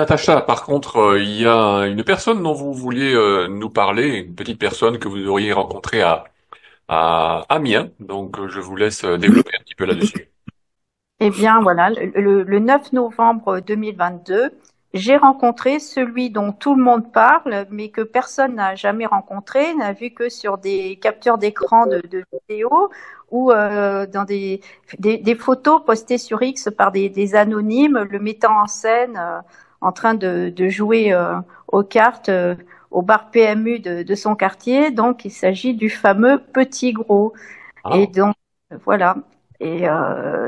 Natacha, par contre, il y a une personne dont vous vouliez nous parler, une petite personne que vous auriez rencontrée à Amiens. Donc, je vous laisse développer un petit peu là-dessus. Eh bien, voilà, le 9 novembre 2022, j'ai rencontré celui dont tout le monde parle, mais que personne n'a jamais rencontré, n'a vu que sur des captures d'écran de vidéos ou dans des photos postées sur X par des anonymes, le mettant en scène en train de jouer aux cartes au bar PMU de son quartier. Donc, il s'agit du fameux Petit Gros. Et Ah, donc, voilà. Et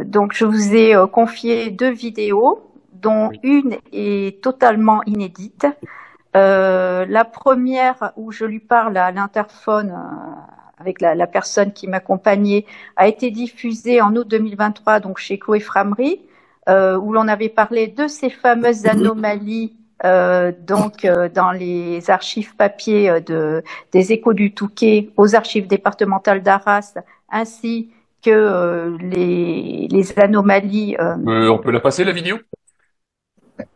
donc, je vous ai confié deux vidéos, dont oui. une est totalement inédite. La première, où je lui parle à l'interphone avec la personne qui m'accompagnait, a été diffusée en août 2023, donc chez Chloé Framery, où l'on avait parlé de ces fameuses anomalies dans les archives papier des Échos du Touquet aux archives départementales d'Arras, ainsi que les anomalies. On peut la passer, la vidéo?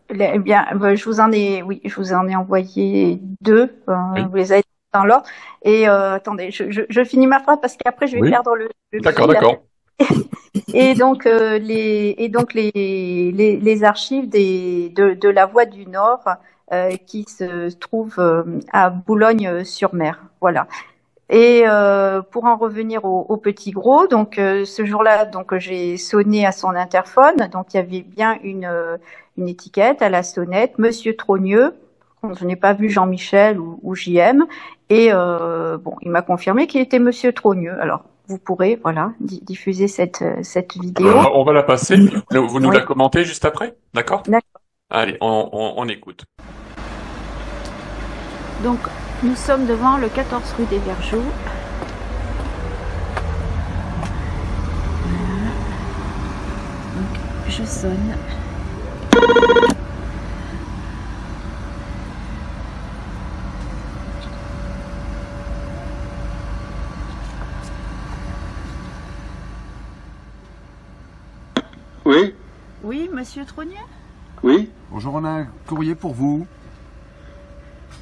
Eh bien, je vous en ai, oui, je vous en ai envoyé deux. Oui. Vous les avez dans l'ordre. Et attendez, je finis ma phrase parce qu'après je vais Oui. perdre le D'accord, fil. d'accord. Les archives de la Voie du Nord qui se trouvent à Boulogne-sur-Mer. Voilà. Et pour en revenir au Petit Gros, donc ce jour-là, donc j'ai sonné à son interphone, donc il y avait bien une étiquette à la sonnette, Monsieur Trogneux. Je n'ai pas vu Jean-Michel ou JM, et bon, il m'a confirmé qu'il était Monsieur Trogneux. Alors vous pourrez, voilà, diffuser cette Ah ben, vidéo. on va la passer. Vous nous Oui, la commentez juste après, d'accord? d'accord. Allez, on écoute. Donc nous sommes devant le 14 rue des Vergeaux. Donc je sonne. Oui, Oui, Monsieur Trogneux? oui. Bonjour, on a un courrier pour vous.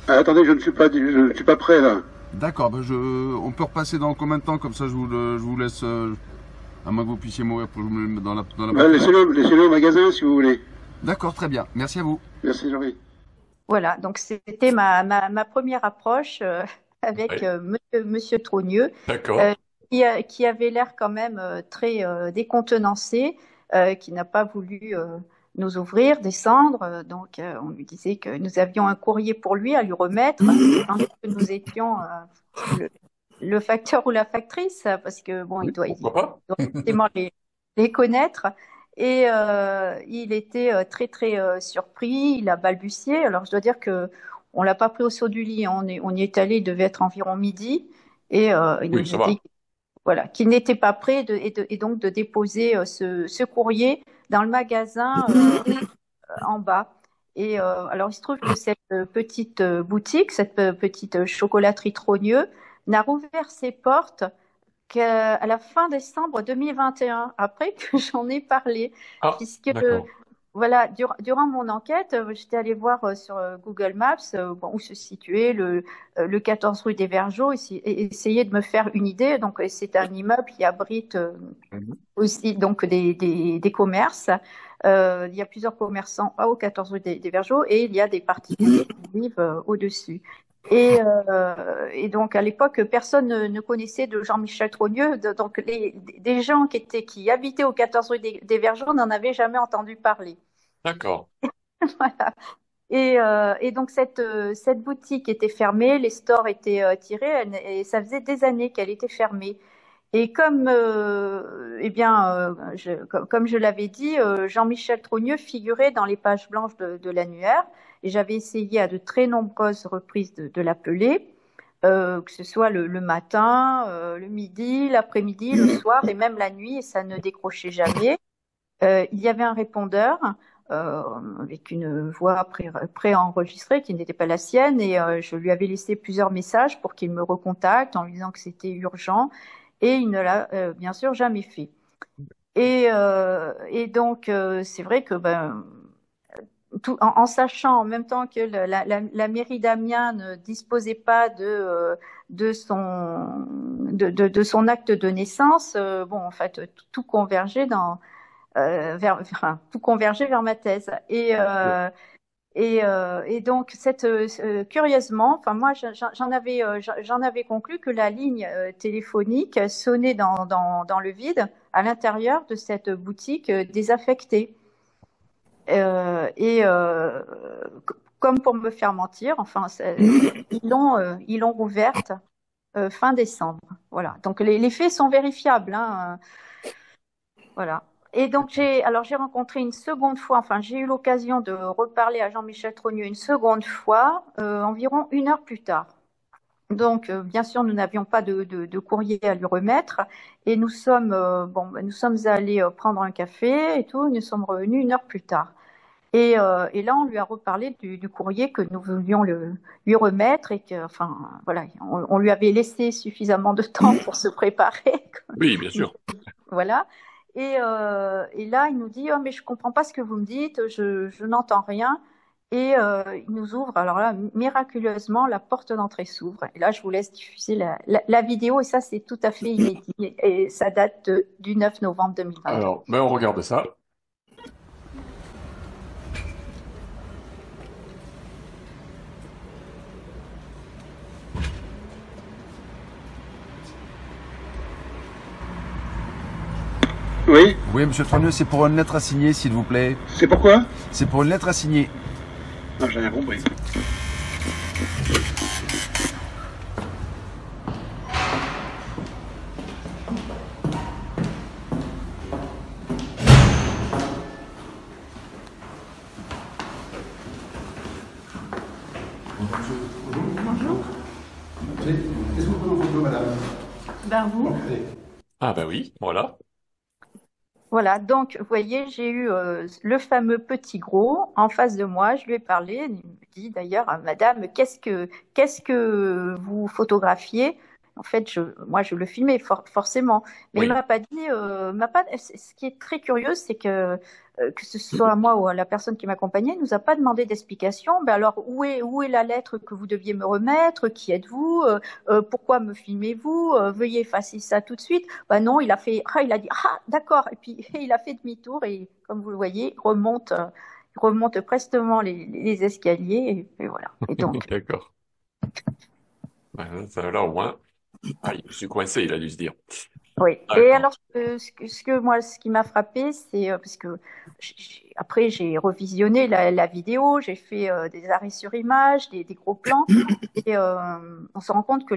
Ah, attendez, je ne suis pas prêt là. D'accord, on peut repasser dans combien de temps? Comme ça, je vous laisse, à moins que vous puissiez mourir pour que je me le mette dans la Bah, boîte aux lettres. laissez-le au magasin si vous voulez. D'accord, très bien. Merci à vous. Merci, Jean-Louis. Voilà, donc c'était ma première approche avec Ouais, monsieur Trogneux, euh, d'accord. qui avait l'air quand même très décontenancé, qui n'a pas voulu nous ouvrir, descendre. Donc on lui disait que nous avions un courrier pour lui à lui remettre, tant que nous étions le facteur ou la factrice, parce que bon, Oui, il pourquoi pas? doit forcément les connaître. Et il était très très surpris, il a balbutié. Alors je dois dire que on l'a pas pris au saut du lit, hein. On y est allé, il devait être environ midi, et il Oui, nous ça a dit va. voilà qu'il n'était pas prêt et donc de déposer ce courrier dans le magasin en bas. Et alors, il se trouve que cette petite boutique, cette petite chocolaterie Trogneux, n'a rouvert ses portes qu'à la fin décembre 2021, après que j'en ai parlé, Ah, puisque d'accord. voilà, durant mon enquête, j'étais allée voir sur Google Maps bon, où se situait le 14 rue des Vergeaux et essayer de me faire une idée. Donc, c'est un immeuble qui abrite Mhm. aussi donc des commerces. Il y a plusieurs commerçants au 14 rue des Vergeaux et il y a des particuliers qui vivent au-dessus. Et donc à l'époque, personne ne connaissait de Jean-Michel Trogneux. Donc des gens qui habitaient au 14 rue des Vergeaux n'en avaient jamais entendu parler. D'accord. Voilà. Et donc cette boutique était fermée, les stores étaient tirés et ça faisait des années qu'elle était fermée. Et comme, eh bien, comme je l'avais dit, Jean-Michel Trogneux figurait dans les pages blanches de l'annuaire et j'avais essayé à de très nombreuses reprises de l'appeler, que ce soit le matin, le midi, l'après-midi, le soir et même la nuit, et ça ne décrochait jamais. Il y avait un répondeur euh, avec une voix préenregistrée qui n'était pas la sienne et je lui avais laissé plusieurs messages pour qu'il me recontacte en lui disant que c'était urgent et il ne l'a bien sûr jamais fait. Et donc c'est vrai que ben, en sachant en même temps que la mairie d'Amiens ne disposait pas de son acte de naissance, bon, en fait, tout convergeait tout convergeait vers ma thèse. Et donc, curieusement, enfin moi, j'en avais conclu que la ligne téléphonique sonnait dans le vide à l'intérieur de cette boutique désaffectée. Comme pour me faire mentir, enfin, ils l'ont rouverte fin décembre. Voilà. Donc les faits sont vérifiables, hein, voilà. Et donc j'ai rencontré une seconde fois, enfin j'ai eu l'occasion de reparler à Jean-Michel Trogneux une seconde fois, environ 1 heure plus tard. Donc bien sûr nous n'avions pas de courrier à lui remettre et nous sommes allés prendre un café et tout. Nous sommes revenus 1 heure plus tard. Et là, on lui a reparlé du courrier que nous voulions lui remettre et que, enfin, voilà, on lui avait laissé suffisamment de temps pour se préparer. Oui, bien sûr. Voilà. Et là, il nous dit, oh, mais je comprends pas ce que vous me dites, je n'entends rien. Et il nous ouvre, alors là, miraculeusement, la porte d'entrée s'ouvre. Et là, je vous laisse diffuser la vidéo. Et ça, c'est tout à fait inédit. Et ça date du 9 novembre 2022. Alors, on regarde ça. Oui, Oui, monsieur Trogneux, c'est pour une lettre à signer, s'il vous plaît. c'est pourquoi? C'est pour une lettre à signer. Non, j'ai rien compris. Est-ce que vous pouvez photo, madame? Ben vous. Ah ben oui, voilà. Voilà, donc vous voyez, j'ai eu le fameux petit gros en face de moi. Je lui ai parlé. Il me dit d'ailleurs, Madame, qu'est-ce que vous photographiez? En fait, moi, je le filmais forcément, mais il Oui. m'a pas dit. Ce qui est très curieux, c'est que ce soit moi ou la personne qui m'accompagnait, il nous a pas demandé d'explication. Ben alors, où est la lettre que vous deviez me remettre? Qui êtes-vous? Pourquoi me filmez-vous? Veuillez effacer ça tout de suite. Ben non, il a dit d'accord, et puis il a fait demi-tour et comme vous le voyez, il remonte prestement les escaliers et voilà. Et donc D'accord. Ça là au moins. Ah, je suis coincé, il a dû se dire. oui. Et D'accord. alors, ce qui m'a frappé, c'est parce que après j'ai revisionné la vidéo, j'ai fait des arrêts sur image, des gros plans, et on se rend compte que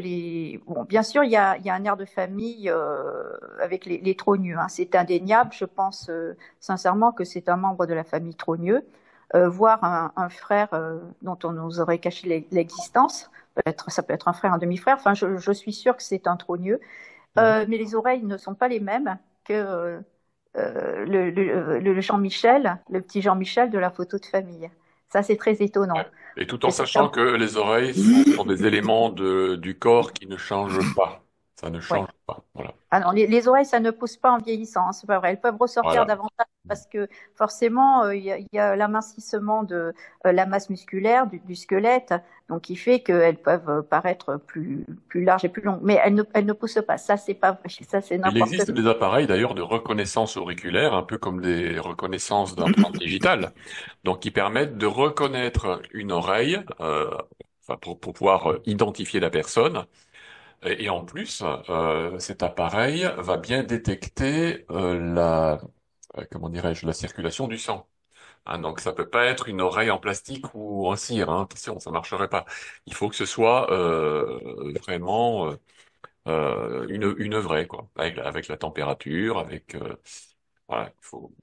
bon, bien sûr, il y a un air de famille avec les Trogneux, hein. C'est indéniable. Je pense sincèrement que c'est un membre de la famille Trogneux. Voir un frère dont on nous aurait caché l'existence, ça peut être un frère, un demi-frère. Enfin, je suis sûre que c'est un Trogneux. Mais les oreilles ne sont pas les mêmes que le Jean-Michel, le petit Jean-Michel de la photo de famille. Ça, c'est très étonnant. Ouais. Et tout en sachant que les oreilles sont des éléments du corps qui ne changent pas. Ça ne Ouais. change pas. Voilà. Ah non, les oreilles, ça ne pousse pas en vieillissant, hein, c'est pas vrai. Elles peuvent ressortir Voilà. davantage parce que forcément, il y a l'amincissement de la masse musculaire, du squelette, donc qui fait qu'elles peuvent paraître plus larges et plus longues. Mais elles ne poussent pas. Ça, c'est pas vrai. Ça, c'est Il n'importe existe quoi. des appareils d'ailleurs de reconnaissance auriculaire, un peu comme des reconnaissances d'empreintes digitales, donc qui permettent de reconnaître une oreille, enfin, pour pouvoir identifier la personne. Et en plus, cet appareil va bien détecter comment dirais-je, la circulation du sang. Hein, donc ça peut pas être une oreille en plastique ou en cire. Hein, attention, ça marcherait pas. Il faut que ce soit vraiment une vraie, quoi, avec la température, voilà.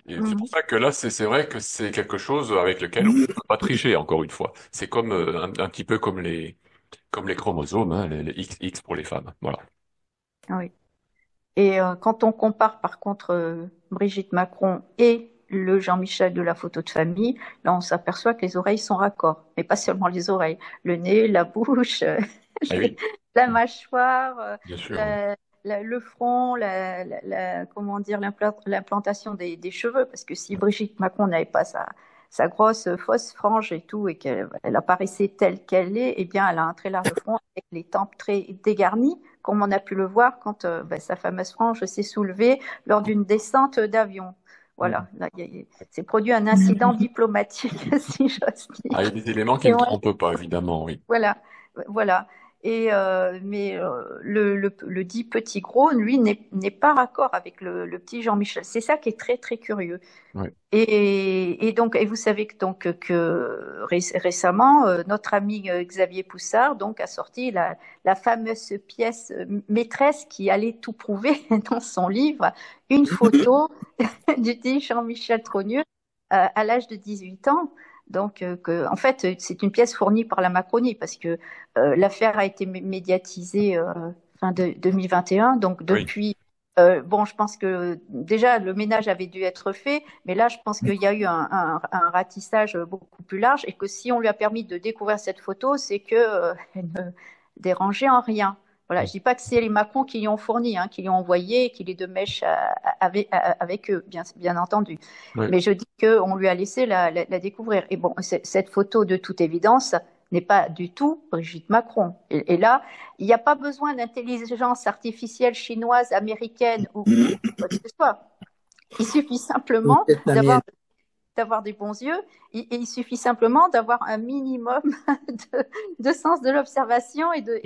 Et c'est pour Mhm. ça que là, c'est vrai que c'est quelque chose avec lequel on ne peut pas tricher. Encore une fois, c'est comme un petit peu comme les chromosomes, hein, les XX pour les femmes. Voilà. Oui. Et quand on compare par contre Brigitte Macron et le Jean-Michel de la photo de famille, là on s'aperçoit que les oreilles sont raccords, mais pas seulement les oreilles, le nez, la bouche, Eh oui, la mâchoire, bien sûr. le front, comment dire, l'implantation des cheveux, parce que si Brigitte Macron n'avait pas sa grosse fausse frange et tout, et qu'elle apparaissait telle qu'elle est, eh bien, elle a un très large front avec les tempes très dégarnies, comme on a pu le voir quand sa fameuse frange s'est soulevée lors d'une descente d'avion. Voilà, là, s'est produit un incident diplomatique, si j'ose Ah, il y dire. a des éléments qui Et ne ouais, trompent pas, évidemment, oui. voilà, voilà. Le dit petit gros, lui, n'est pas raccord avec le petit Jean-Michel. C'est ça qui est très, très curieux. Oui. Et vous savez que récemment, notre ami Xavier Poussard donc a sorti la fameuse pièce maîtresse qui allait tout prouver dans son livre, une photo du dit Jean-Michel Trogneux à l'âge de 18 ans. Donc, en fait, c'est une pièce fournie par la Macronie parce que l'affaire a été médiatisée fin de 2021. Donc, Oui. depuis, bon, je pense que déjà le ménage avait dû être fait, mais là, je pense qu'il y a eu un ratissage beaucoup plus large et que si on lui a permis de découvrir cette photo, c'est que elle ne dérangeait en rien. Voilà, je dis pas que c'est les Macron qui l'y ont fourni, qui l'y ont envoyé, qu'il est de mèche avec eux, bien entendu. Oui. Mais je dis qu'on lui a laissé la découvrir. Et bon, cette photo, de toute évidence, n'est pas du tout Brigitte Macron. Et là, il n'y a pas besoin d'intelligence artificielle chinoise, américaine ou quoi que ce soit. Il suffit simplement d'avoir des bons yeux, et il suffit simplement d'avoir un minimum de sens de l'observation et de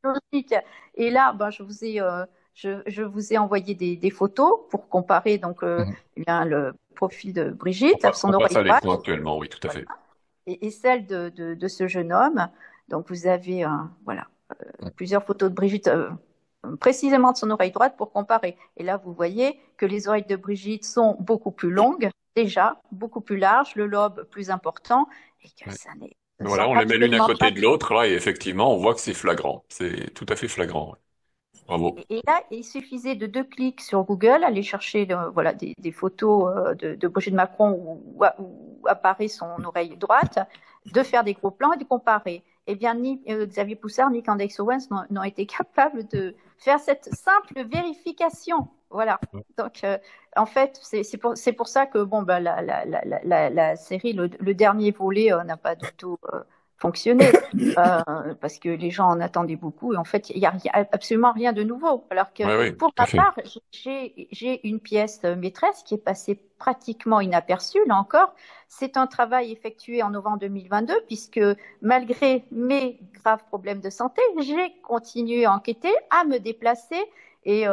logique. Et là, je vous ai envoyé des photos pour comparer donc eh bien, le profil de Brigitte, son On passe oreille à droite, l'écran actuellement, oui, tout à voilà, fait. et celle de ce jeune homme. Donc vous avez plusieurs photos de Brigitte, précisément de son oreille droite pour comparer. Et là, vous voyez que les oreilles de Brigitte sont beaucoup plus longues, déjà, beaucoup plus larges, le lobe plus important, et que ça n'est Voilà, on les met l'une à côté de l'autre, là, et effectivement, on voit que c'est flagrant. C'est tout à fait flagrant. Bravo. Et là, il suffisait de 2 clics sur Google, aller chercher des photos de Brigitte Macron où apparaît son oreille droite, de faire des gros plans et de comparer. Eh bien, ni Xavier Poussard ni Candace Owens n'ont été capables de faire cette simple vérification. Voilà. Donc, en fait, c'est pour ça que bon, la série, le dernier volet, n'a pas du tout fonctionné. Parce que les gens en attendaient beaucoup et en fait, il n'y a absolument rien de nouveau. Alors que Oui, pour tout à ma fait. part, j'ai une pièce maîtresse qui est passée pratiquement inaperçue, là encore. C'est un travail effectué en novembre 2022, puisque malgré mes graves problèmes de santé, j'ai continué à enquêter, à me déplacer. Et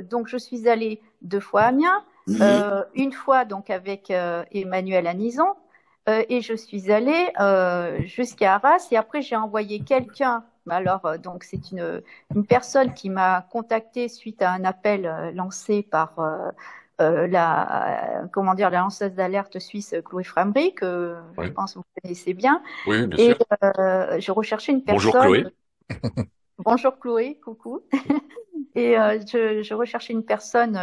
donc, je suis allée 2 fois à Amiens, une fois donc avec Emmanuel Anison, et je suis allée jusqu'à Arras. Et après, j'ai envoyé quelqu'un. Alors, donc, c'est une personne qui m'a contactée suite à un appel lancé par la lanceuse d'alerte suisse Chloé Framry, que je Oui, pense que vous connaissez bien. oui, bien Et sûr. je recherchais une Bonjour personne. Chloé. Bonjour Chloé, coucou. Et je recherchais une personne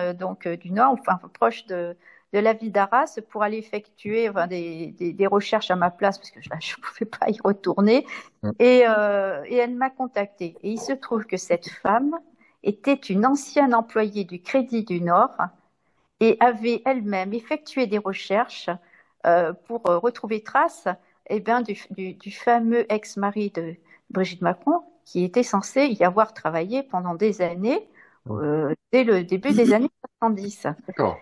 du Nord, enfin proche de la ville d'Arras, pour aller effectuer des recherches à ma place, parce que je ne pouvais pas y retourner. Et elle m'a contactée. Et il se trouve que cette femme était une ancienne employée du Crédit du Nord et avait elle-même effectué des recherches pour retrouver trace du fameux ex-mari de Brigitte Macron, qui était censé y avoir travaillé pendant des années, dès le début des années 70. D'accord.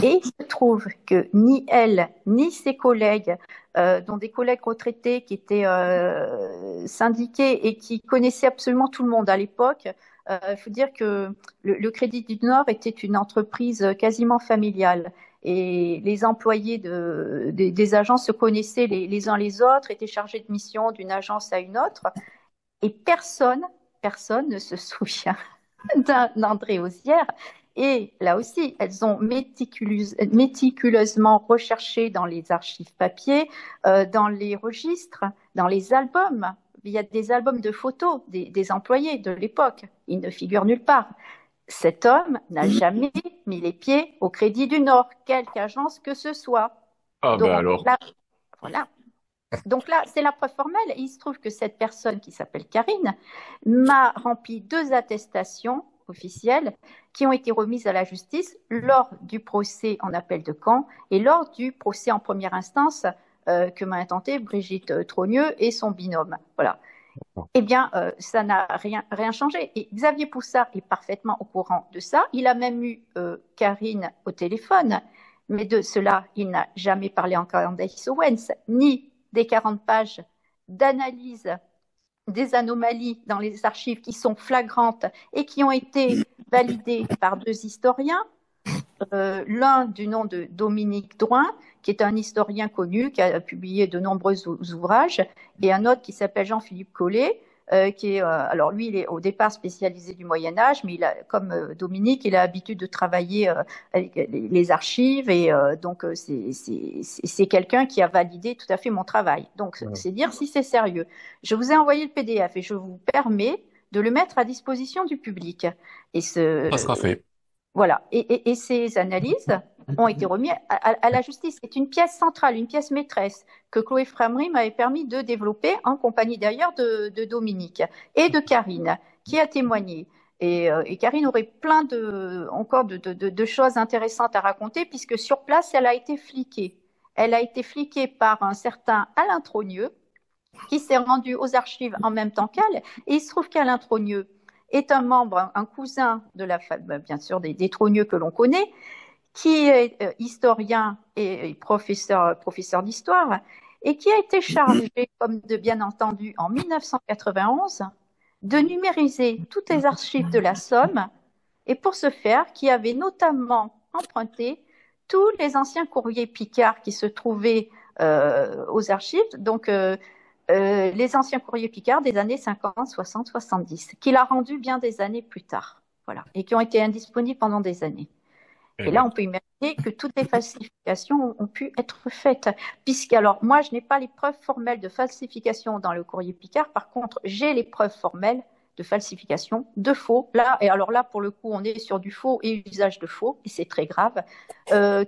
Et il se trouve que ni elle, ni ses collègues, dont des collègues retraités qui étaient syndiqués et qui connaissaient absolument tout le monde à l'époque, il faut dire que le Crédit du Nord était une entreprise quasiment familiale. Et les employés des agences se connaissaient les uns les autres, étaient chargés de mission d'une agence à une autre. Et personne ne se souvient d'André Osière. Et là aussi, elles ont méticuleusement recherché dans les archives papier, dans les registres, dans les albums. Il y a des albums de photos des employés de l'époque. Il ne figure nulle part. Cet homme n'a jamais mis les pieds au Crédit du Nord, quelque agence que ce soit. Ah ben Donc alors. là, voilà. Donc là, c'est la preuve formelle. Et il se trouve que cette personne qui s'appelle Karine m'a rempli 2 attestations officielles qui ont été remises à la justice lors du procès en appel de Caen et lors du procès en première instance que m'a intenté Brigitte Trogneux et son binôme. Voilà. Eh bien, ça n'a rien changé. Et Xavier Poussard est parfaitement au courant de ça. Il a même eu Karine au téléphone, mais de cela, il n'a jamais parlé en Candace Owens, ni des 40 pages d'analyse des anomalies dans les archives qui sont flagrantes et qui ont été validées par 2 historiens. L'un du nom de Dominique Drouin, qui est un historien connu, qui a publié de nombreux ouvrages, et un autre qui s'appelle Jean-Philippe Collet, qui est, alors lui, il est au départ spécialisé du Moyen-Âge, mais comme Dominique, il a l'habitude de travailler avec les archives, et donc c'est quelqu'un qui a validé tout à fait mon travail. Donc, c'est dire si c'est sérieux. Je vous ai envoyé le PDF et je vous permets de le mettre à disposition du public. Et Ça sera fait. voilà. Et ces analyses ont été remises à la justice. C'est une pièce centrale, une pièce maîtresse que Chloé Framery m'avait permis de développer en compagnie d'ailleurs de Dominique et de Karine, qui a témoigné. Et Karine aurait plein encore de choses intéressantes à raconter, puisque sur place, elle a été fliquée. Elle a été fliquée par un certain Alain Trogneux, qui s'est rendu aux archives en même temps qu'elle. Et il se trouve qu'Alain Trogneux est un membre, un cousin de la famille, bien sûr, des Trogneux que l'on connaît, qui est historien et professeur d'histoire, et qui a été chargé, comme de bien entendu, en 1991, de numériser toutes les archives de la Somme, et pour ce faire, qui avait notamment emprunté tous les anciens courriers Picard qui se trouvaient aux archives, donc les anciens courriers Picard des années 50, 60, 70, qu'il a rendus bien des années plus tard, voilà, et qui ont été indisponibles pendant des années. Et là, on peut imaginer que toutes les falsifications ont pu être faites. Alors, moi, je n'ai pas les preuves formelles de falsification dans le courrier Picard. Par contre, j'ai les preuves formelles de falsification, de faux. Et alors là, pour le coup, on est sur du faux et usage de faux, et c'est très grave,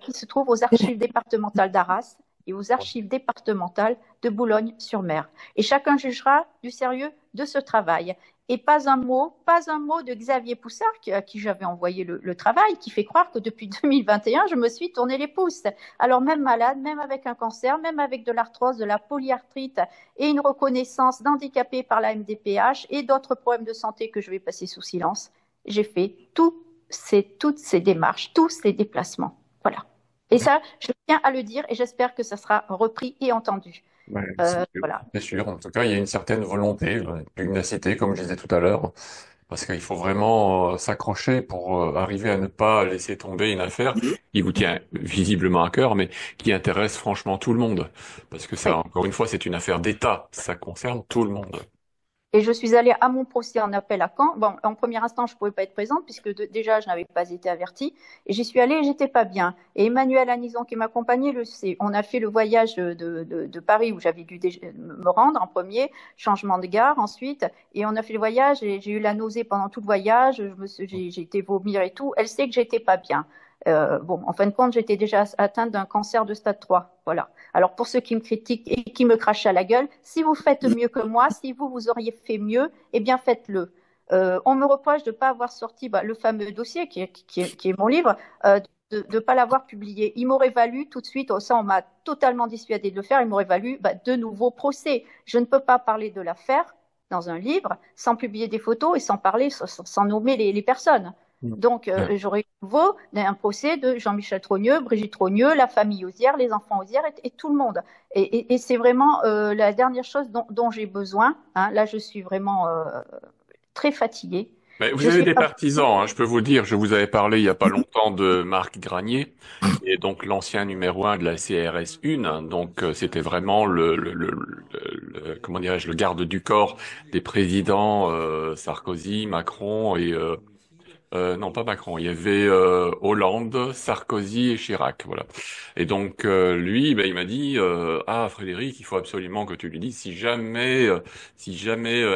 qui se trouve aux archives départementales d'Arras et aux archives départementales de Boulogne-sur-Mer. Et chacun jugera du sérieux de ce travail. Et pas un mot de Xavier Poussard, à qui j'avais envoyé le travail, qui fait croire que depuis 2021, je me suis tourné les pouces. Alors même malade, même avec un cancer, même avec de l'arthrose, de la polyarthrite et une reconnaissance d'handicapé par la MDPH et d'autres problèmes de santé que je vais passer sous silence, j'ai fait toutes ces démarches, tous ces déplacements. Voilà. Et ça, je tiens à le dire et j'espère que ça sera repris et entendu. Ouais, Voilà. c'est sûr. En tout cas, il y a une certaine volonté, une pugnacité, comme je disais tout à l'heure, parce qu'il faut vraiment s'accrocher pour arriver à ne pas laisser tomber une affaire qui vous tient visiblement à cœur, mais qui intéresse franchement tout le monde. Parce que ça, Oui. encore une fois, c'est une affaire d'État. Ça concerne tout le monde. Et je suis allée à mon procès en appel à Caen. Bon, en premier instant, je ne pouvais pas être présente puisque déjà, je n'avais pas été avertie. Et j'y suis allée et j'étais pas bien. Et Emmanuel Anison, qui m'accompagnait, le sait. On a fait le voyage de Paris où j'avais dû me rendre en premier, changement de gare ensuite. Et on a fait le voyage et j'ai eu la nausée pendant tout le voyage. J'ai été vomir et tout. Elle sait que j'étais pas bien. Bon, en fin de compte, j'étais déjà atteinte d'un cancer de stade 3. Voilà. Alors, pour ceux qui me critiquent et qui me crachent à la gueule, si vous faites mieux que moi, si vous auriez fait mieux, eh bien, faites-le. On me reproche de ne pas avoir sorti le fameux dossier qui est mon livre, de ne pas l'avoir publié. Il m'aurait valu tout de suite, ça on m'a totalement dissuadé de le faire, il m'aurait valu de nouveaux procès. Je ne peux pas parler de l'affaire dans un livre sans publier des photos et sans parler, sans nommer les personnes. Donc, j'aurais nouveau un procès de Jean-Michel Trogneux, Brigitte Trogneux, la famille Ozière, les enfants Ozière et tout le monde. Et c'est vraiment la dernière chose dont j'ai besoin. Hein. Là, je suis vraiment très fatiguée. Mais vous Je avez suis des pas... partisans, hein, je peux vous dire. Je vous avais parlé il y a pas longtemps de Marc Granier, qui est donc l'ancien numéro 1 de la CRS 1. Hein. Donc c'était vraiment comment dirais-je, le garde du corps des présidents Sarkozy, Macron et non, pas Macron. Il y avait Hollande, Sarkozy et Chirac, voilà. Et donc lui, ben, il m'a dit ah Frédéric, il faut absolument que tu lui dises si jamais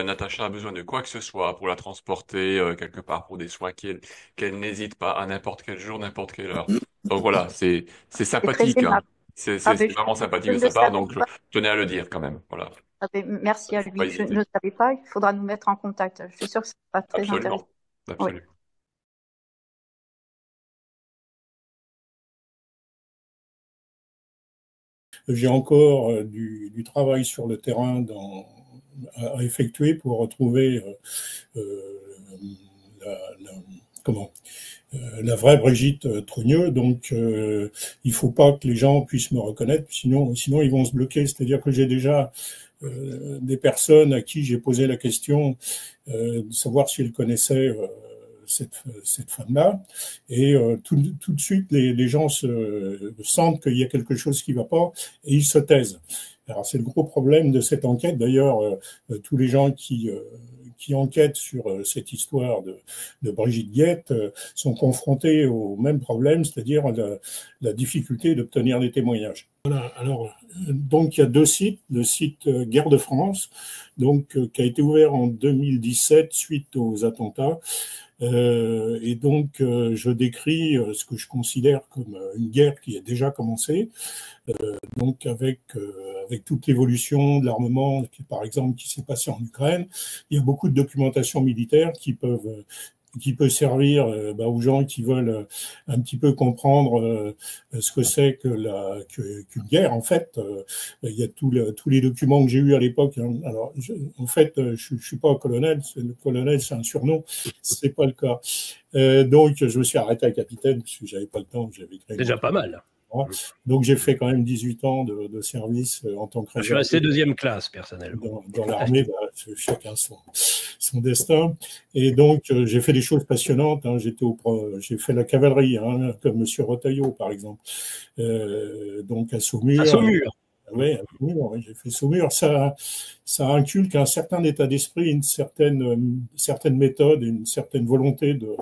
Natacha a besoin de quoi que ce soit pour la transporter quelque part pour des soins qu'elle n'hésite pas à n'importe quel jour, n'importe quelle heure. Donc voilà, c'est C'est très sympathique, hein. aimable. Ah, C'est vraiment je sympathique de ne le sa part, savais donc je pas. tenais à le dire quand même. Voilà, Ah, merci à faut pas lui. Je ne hésiter. le savais pas. Il faudra nous mettre en contact. Je suis sûre que ce sera très intéressant. Absolument, Oui. absolument. j'ai encore du travail sur le terrain à effectuer pour retrouver la, la, comment la vraie Brigitte Trogneux. Donc, il faut pas que les gens puissent me reconnaître, sinon ils vont se bloquer. C'est-à-dire que j'ai déjà des personnes à qui j'ai posé la question de savoir si elles connaissaient cette femme-là, et tout de suite les gens sentent qu'il y a quelque chose qui va pas et ils se taisent. Alors c'est le gros problème de cette enquête. D'ailleurs, tous les gens qui enquêtent sur cette histoire de Brigitte Guette sont confrontés au même problème, c'est-à-dire la difficulté d'obtenir des témoignages. Voilà. Alors, donc il y a deux sites. Le site Guerre de France, donc qui a été ouvert en 2017 suite aux attentats. Et donc, je décris ce que je considère comme une guerre qui a déjà commencé, donc avec toute l'évolution de l'armement, par exemple, qui s'est passé en Ukraine. Il y a beaucoup de documentation militaire qui peut servir aux gens qui veulent un petit peu comprendre ce que c'est qu'une guerre. En fait, il y a tous les documents que j'ai eus à l'époque. Hein. Alors, en fait, je suis pas colonel. Le colonel, c'est un surnom. C'est pas le cas. Donc, je me suis arrêté à capitaine parce que j'avais pas le temps. J'avais déjà pas mal. Donc, j'ai fait quand même 18 ans de service en tant que réserviste. Je suis resté deuxième classe, personnellement. Dans l'armée, chacun son destin. Et donc, j'ai fait des choses passionnantes. Hein. J'ai fait la cavalerie, hein, comme Monsieur Retailleau, par exemple. Donc, à Saumur. À Saumur. Oui, j'ai fait Saumur. Ça inculque un certain état d'esprit, une certaine méthode, une certaine volonté de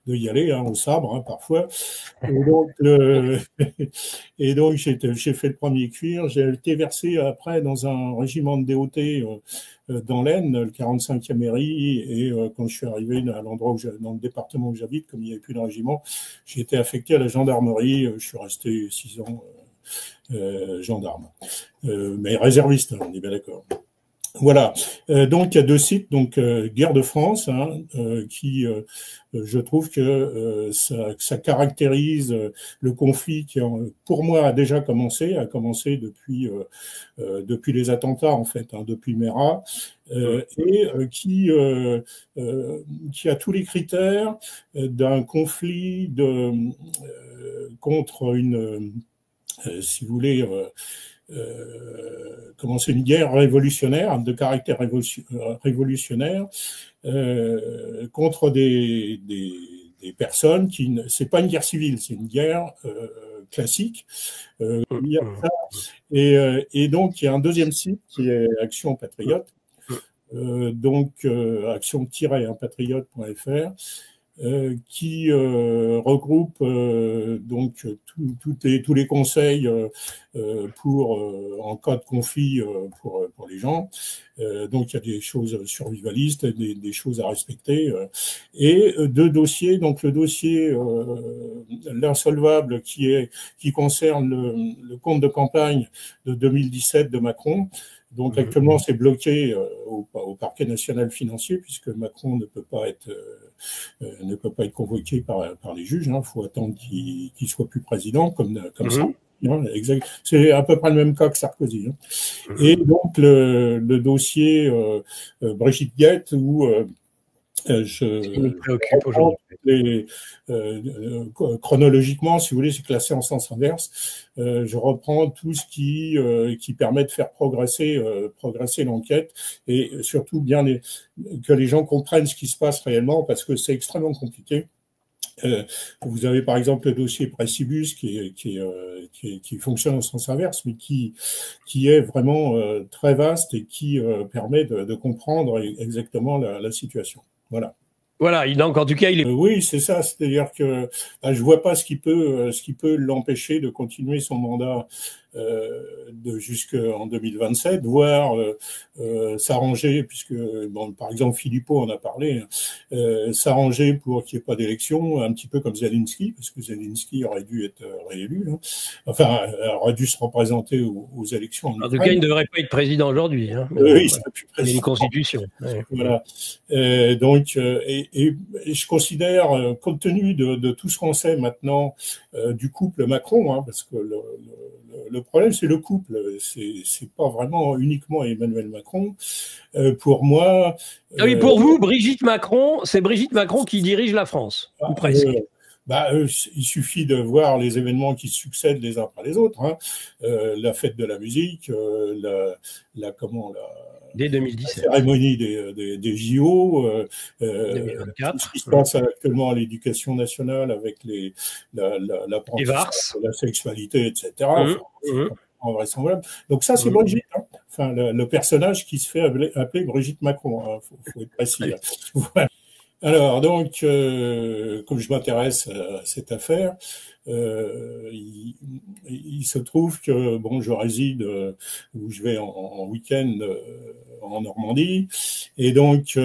y aller, hein, au sabre, hein, parfois. Et donc, j'ai fait le premier cuir. J'ai été versé après dans un régiment de DOT dans l'Aisne, le 45e MRI. Et quand je suis arrivé à l'endroit dans le département où j'habite, comme il n'y avait plus de régiment, j'ai été affecté à la gendarmerie. Je suis resté 6 ans. Gendarme, mais réserviste, on est bien d'accord. Voilà. Donc il y a deux sites, donc Guerre de France, hein, qui, je trouve que ça caractérise le conflit qui, pour moi, a déjà commencé, depuis les attentats en fait, hein, depuis Mera, et qui a tous les critères d'un conflit contre une si vous voulez, commencer une guerre révolutionnaire, de caractère révolutionnaire, contre des personnes qui... C'est pas une guerre civile, c'est une guerre classique. Et donc, il y a un deuxième site qui est Action Patriote, donc action-patriote.fr, qui regroupe donc tous les conseils en cas de conflit pour les gens. Donc il y a des choses survivalistes, des choses à respecter, et deux dossiers. Donc le dossier l'insolvable qui concerne le compte de campagne de 2017 de Macron. Donc actuellement c'est bloqué au parquet national financier puisque Macron ne peut pas être convoqué par les juges. Il faut attendre qu'il soit plus président comme ça. Exact. C'est à peu près le même cas que Sarkozy. Hein. Et donc le dossier Brigitte Guette où ce qui nous préoccupe aujourd'hui. Chronologiquement, si vous voulez, c'est classé en sens inverse. Je reprends tout ce qui permet de faire progresser l'enquête et surtout bien que les gens comprennent ce qui se passe réellement parce que c'est extrêmement compliqué. Vous avez par exemple le dossier Précibus qui fonctionne en sens inverse, mais qui est vraiment très vaste et qui permet de comprendre exactement la situation. Voilà. Voilà, donc en tout cas, il est... oui, c'est ça. C'est-à-dire que je vois pas ce qui peut l'empêcher de continuer son mandat jusqu'en 2027, voire s'arranger, puisque par exemple Philippot en a parlé, s'arranger pour qu'il n'y ait pas d'élection, un petit peu comme Zelensky, parce que Zelensky aurait dû être réélu, hein. Enfin, aurait dû se représenter aux élections. En tout cas, il ne devrait pas être président aujourd'hui. Hein. Oui, il y a une constitution. Ouais. Voilà. Donc, et je considère, compte tenu de tout ce qu'on sait maintenant du couple Macron, hein, parce que le problème, c'est le couple. C'est pas vraiment uniquement Emmanuel Macron. Pour moi. Ah oui, pour vous, Brigitte Macron, c'est Brigitte Macron qui dirige la France, ou presque. Il suffit de voir les événements qui succèdent les uns après les autres. Hein. La fête de la musique, dès 2017. La cérémonie des JO, 2024. Tout ce qui se passe actuellement à l'éducation nationale avec l'apprentissage de la sexualité, etc. Invraisemblable. Donc ça, c'est Brigitte. Hein. Enfin, le personnage qui se fait appeler Brigitte Macron. Hein. Faut être précis. Voilà. Alors, donc, comme je m'intéresse à cette affaire, il se trouve que bon, je réside où je vais en week-end en Normandie, et donc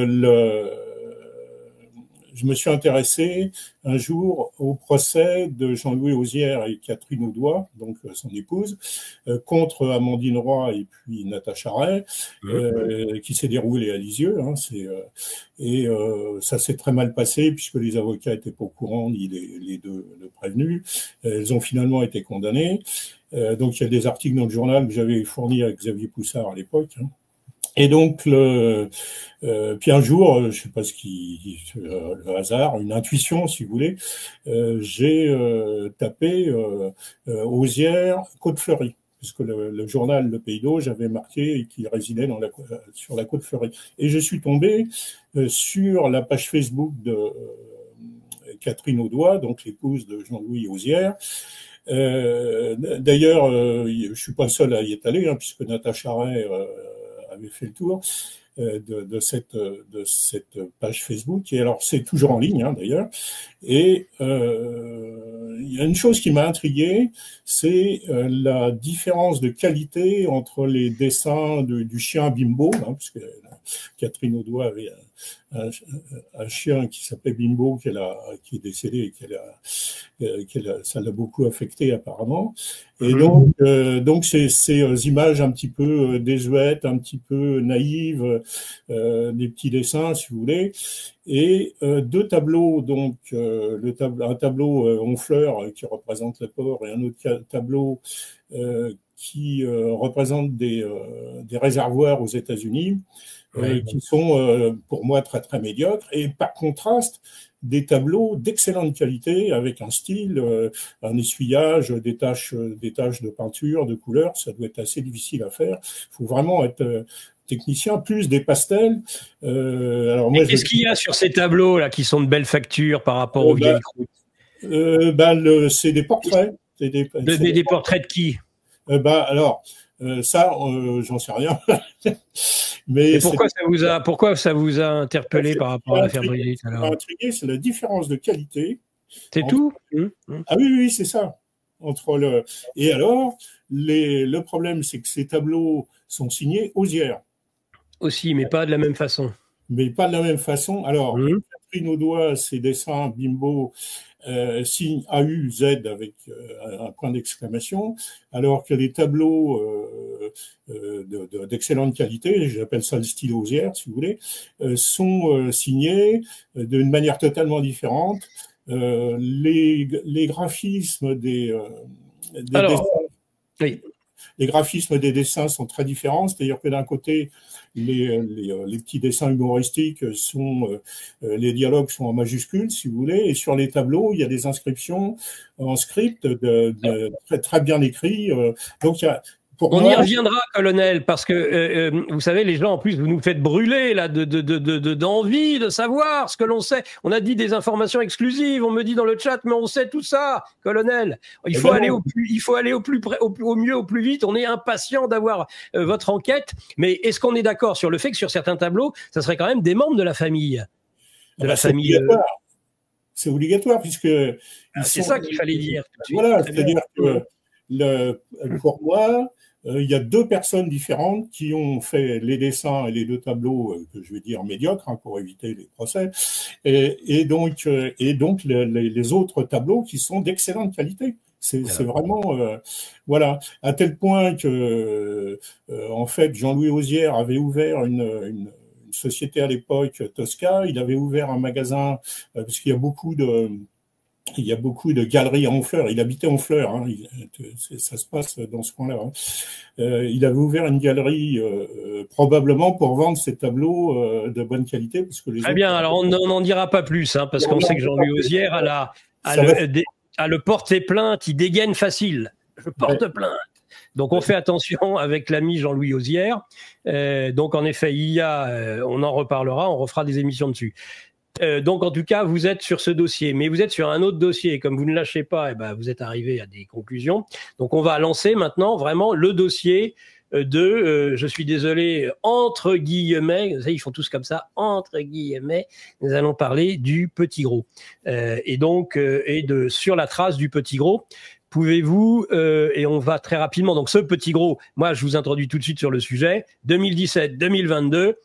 je me suis intéressé un jour au procès de Jean-Louis Auzière et Catherine Audoin, donc son épouse, contre Amandine Roy et puis Natacha Ray, qui s'est déroulé à Lisieux. Hein, ça s'est très mal passé puisque les avocats étaient pas au courant, ni les deux prévenus. Elles ont finalement été condamnées. Donc il y a des articles dans le journal que j'avais fournis à Xavier Poussard à l'époque. Hein. Et donc, puis un jour, je sais pas le hasard, une intuition, si vous voulez, j'ai tapé Auzière Côte-Fleurie, puisque le journal Le Pays d'Auge avait marqué qu'il résidait sur la Côte-Fleurie. Et je suis tombé sur la page Facebook de Catherine Audoin, donc l'épouse de Jean-Louis Auzière. D'ailleurs, je suis pas le seul à y être allé, hein, puisque Natacha Ray avait fait le tour de cette page Facebook. Et alors, c'est toujours en ligne, hein, d'ailleurs. Et il y a une chose qui m'a intrigué, c'est la différence de qualité entre les dessins du chien Bimbo, hein, puisque Catherine Audoin avait un chien qui s'appelait Bimbo, qui est décédé et ça l'a beaucoup affecté apparemment. Et donc ces images un petit peu désuètes, un petit peu naïves, des petits dessins, si vous voulez, et deux tableaux, donc un tableau Honfleur qui représente le port et un autre tableau qui représente des réservoirs aux États-Unis. Qui sont pour moi très très médiocres, et par contraste des tableaux d'excellente qualité avec un style, un essuyage, des taches de peinture, de couleur. Ça doit être assez difficile à faire. Il faut vraiment être technicien, plus des pastels. Alors moi, qu'est-ce qu'il y a sur ces tableaux là qui sont de belle facture par rapport aux vieilles croûtes? C'est des portraits. Des portraits de qui? Ça, j'en sais rien. Mais pourquoi ça vous a interpellé par rapport à l'affaire Brigitte alors? Intrigué, c'est la différence de qualité. C'est tout? Ah oui, c'est ça. Et alors, le problème, c'est que ces tableaux sont signés Auzière. Aussi, mais pas de la même façon. Mais pas de la même façon. Alors, Catherine Audoin, ses dessins Bimbo signe AUZ avec un point d'exclamation, alors que les tableaux d'excellente qualité, j'appelle ça le style Auzière, si vous voulez, sont signés d'une manière totalement différente. Les graphismes des dessins, oui. Les graphismes des dessins sont très différents, c'est-à-dire que d'un côté, les petits dessins humoristiques sont, les dialogues sont en majuscules, si vous voulez, et sur les tableaux, il y a des inscriptions en script très, très bien écrits. Donc, on y reviendra, colonel, parce que vous savez, les gens, en plus, vous nous faites brûler là d'envie de savoir ce que l'on sait. On a dit des informations exclusives. On me dit dans le chat, mais on sait tout ça, colonel. Il faut aller au mieux, au plus vite. On est impatient d'avoir votre enquête. Mais est-ce qu'on est d'accord sur le fait que sur certains tableaux, ça serait quand même des membres de la famille, C'est obligatoire puisque c'est ça qu'il fallait dire. Voilà, c'est-à-dire que pour moi. Il y a deux personnes différentes qui ont fait les dessins et les deux tableaux que je vais dire médiocres, hein, pour éviter les procès, et donc les autres tableaux qui sont d'excellente qualité. C'est vraiment voilà, à tel point que en fait Jean-Louis Auzière avait ouvert une société à l'époque, Tosca. Il avait ouvert un magasin parce qu'il y a beaucoup il y a beaucoup de galeries à Honfleur. Il habitait Honfleur, hein. Ça se passe dans ce coin-là. Hein. Il avait ouvert une galerie probablement pour vendre ses tableaux de bonne qualité. Parce que les Très bien, alors on n'en dira pas plus, hein, parce qu'on sait que Jean-Louis Auzière a le porter plainte, il dégaine facile. Je porte plainte. Donc on fait attention avec l'ami Jean-Louis Auzière. Donc en effet, on en reparlera, on refera des émissions dessus. Donc en tout cas, vous êtes sur ce dossier, mais vous êtes sur un autre dossier. Comme vous ne lâchez pas, vous êtes arrivé à des conclusions. Donc on va lancer maintenant vraiment le dossier je suis désolé, entre guillemets, vous savez, ils font tous comme ça, entre guillemets, nous allons parler du petit gros. Sur la trace du petit gros. Pouvez-vous, et on va très rapidement, donc ce petit gros, moi je vous introduis tout de suite sur le sujet, 2017-2022,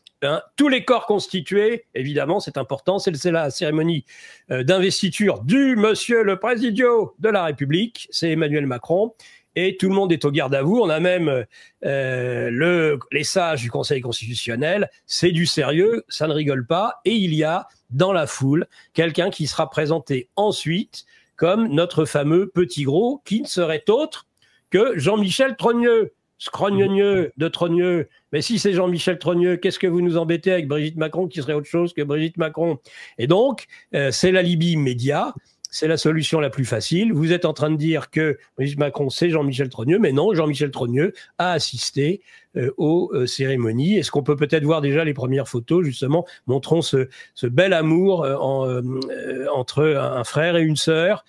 tous les corps constitués, évidemment c'est important, c'est la cérémonie d'investiture du monsieur le président de la République, c'est Emmanuel Macron, et tout le monde est au garde à vous, on a même les sages du Conseil constitutionnel, c'est du sérieux, ça ne rigole pas, et il y a dans la foule quelqu'un qui sera présenté ensuite comme notre fameux petit gros, qui ne serait autre que Jean-Michel Trogneux, scrogneux de Trogneux. Mais si c'est Jean-Michel Trogneux, qu'est-ce que vous nous embêtez avec Brigitte Macron, qui serait autre chose que Brigitte Macron? Et donc, c'est l'alibi immédiat, c'est la solution la plus facile. Vous êtes en train de dire que Brigitte Macron, c'est Jean-Michel Trogneux, mais non, Jean-Michel Trogneux a assisté aux cérémonies. Est-ce qu'on peut peut-être voir déjà les premières photos, justement, montrons ce bel amour entre un frère et une sœur,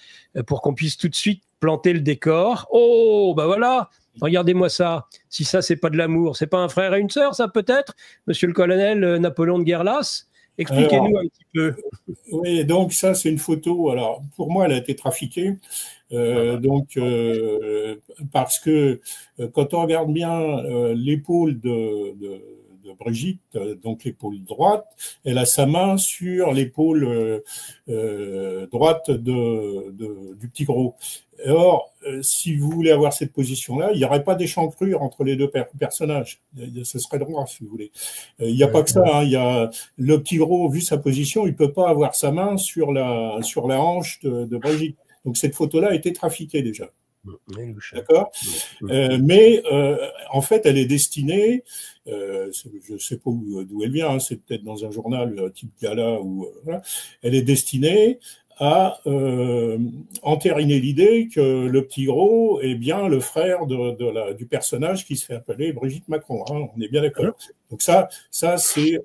pour qu'on puisse tout de suite planter le décor. Oh, bah voilà, regardez-moi ça. Si ça, c'est pas de l'amour, c'est pas un frère et une sœur, ça peut-être, monsieur le colonel Napoléon de Guerlas? Expliquez-nous un petit peu. Oui, donc ça, c'est une photo. Alors, pour moi, elle a été trafiquée. Parce que quand on regarde bien l'épaule de Brigitte, donc l'épaule droite, elle a sa main sur l'épaule droite du petit gros. Or, si vous voulez avoir cette position-là, il n'y aurait pas d'échancrure entre les deux personnages. Ce serait droit, si vous voulez. Il n'y a pas que ça. Hein. Il y a le petit gros, vu sa position, il peut pas avoir sa main sur la hanche de Brigitte. Donc cette photo-là a été trafiquée déjà. D'accord. Mais en fait, elle est destinée. Je sais pas d'où elle vient. Hein, c'est peut-être dans un journal type Gala ou voilà. Elle est destinée à entériner l'idée que le petit gros est bien le frère du personnage qui se fait appeler Brigitte Macron. Hein, on est bien d'accord. Donc ça c'est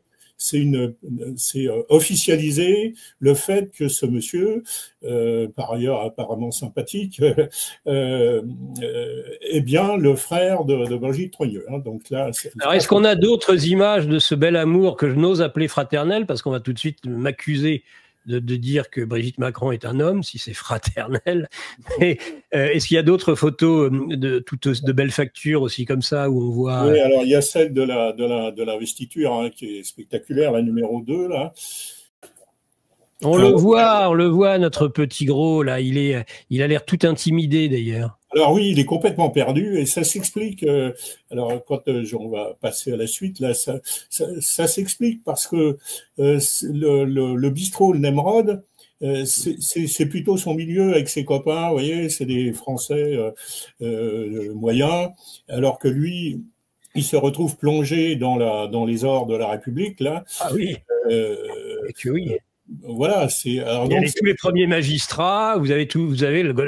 officialiser le fait que ce monsieur, par ailleurs apparemment sympathique, est bien le frère de Brigitte Trogneux. Hein. Donc là, alors, est-ce qu'on a d'autres images de ce bel amour que je n'ose appeler fraternel, parce qu'on va tout de suite m'accuser de dire que Brigitte Macron est un homme, si c'est fraternel. Mais est-ce qu'il y a d'autres photos de belles factures aussi comme ça, où on voit... Oui, alors il y a celle de l'investiture, hein, qui est spectaculaire, la numéro 2, là. On le voit, notre petit gros, là, il a l'air tout intimidé, d'ailleurs. Alors oui, il est complètement perdu, et ça s'explique. Alors quand on va passer à la suite, là, ça s'explique parce que le bistrot, le Nemrod, c'est plutôt son milieu avec ses copains. Vous voyez, c'est des Français moyens, alors que lui, il se retrouve plongé dans les ors de la République là. Ah oui. Oui. Voilà, c'est. Alors, tous les premiers magistrats, vous avez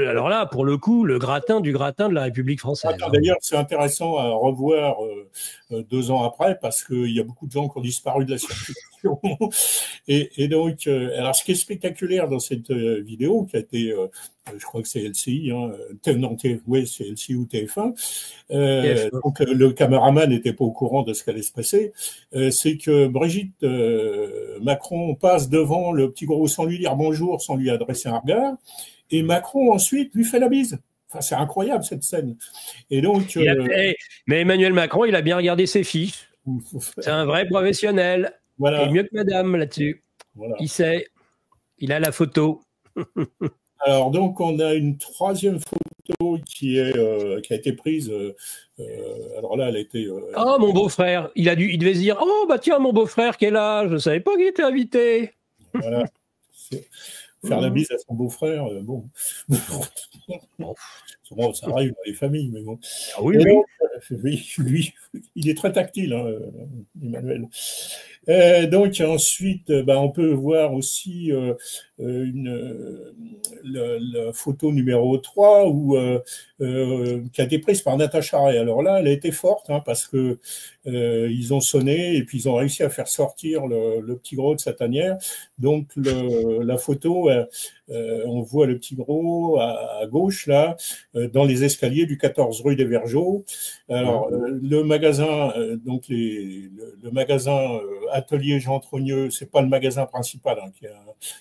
alors là, pour le coup, le gratin du gratin de la République française. D'ailleurs, c'est intéressant à revoir 2 ans après, parce qu'il y a beaucoup de gens qui ont disparu de la circulation. Et donc, alors ce qui est spectaculaire dans cette vidéo, qui a été, je crois que c'est LCI, hein, non, oui, c'est LCI ou TF1. Donc le caméraman n'était pas au courant de ce qui allait se passer. C'est que Brigitte Macron passe devant le petit gros sans lui dire bonjour, sans lui adresser un regard, et Macron ensuite lui fait la bise. Enfin, c'est incroyable cette scène. Et donc, mais Emmanuel Macron, il a bien regardé ses fiches. C'est un vrai professionnel. Voilà. Il est mieux que madame là-dessus. Voilà. Il sait. Il a la photo. Alors donc on a une 3e photo qui a été prise. Alors là, elle a été. Oh mon beau-frère, il devait se dire, oh bah tiens mon beau-frère, quel âge, je savais pas qu'il était invité. Voilà. faire la bise à son beau-frère, bon. Bon, ça arrive dans les familles, mais bon. Ah oui, Et oui. donc, lui, il est très tactile, hein, Emmanuel. Donc ensuite, on peut voir aussi la photo numéro 3 qui a été prise par Natacha Ray. Alors là, elle a été forte, hein, parce que ils ont sonné et puis ils ont réussi à faire sortir le petit gros de sa tanière. Donc la photo, on voit le petit gros à gauche là, dans les escaliers du 14 rue des Vergeaux. Alors le magasin, donc le magasin Atelier Jean Trogneux, c'est pas le magasin principal, hein,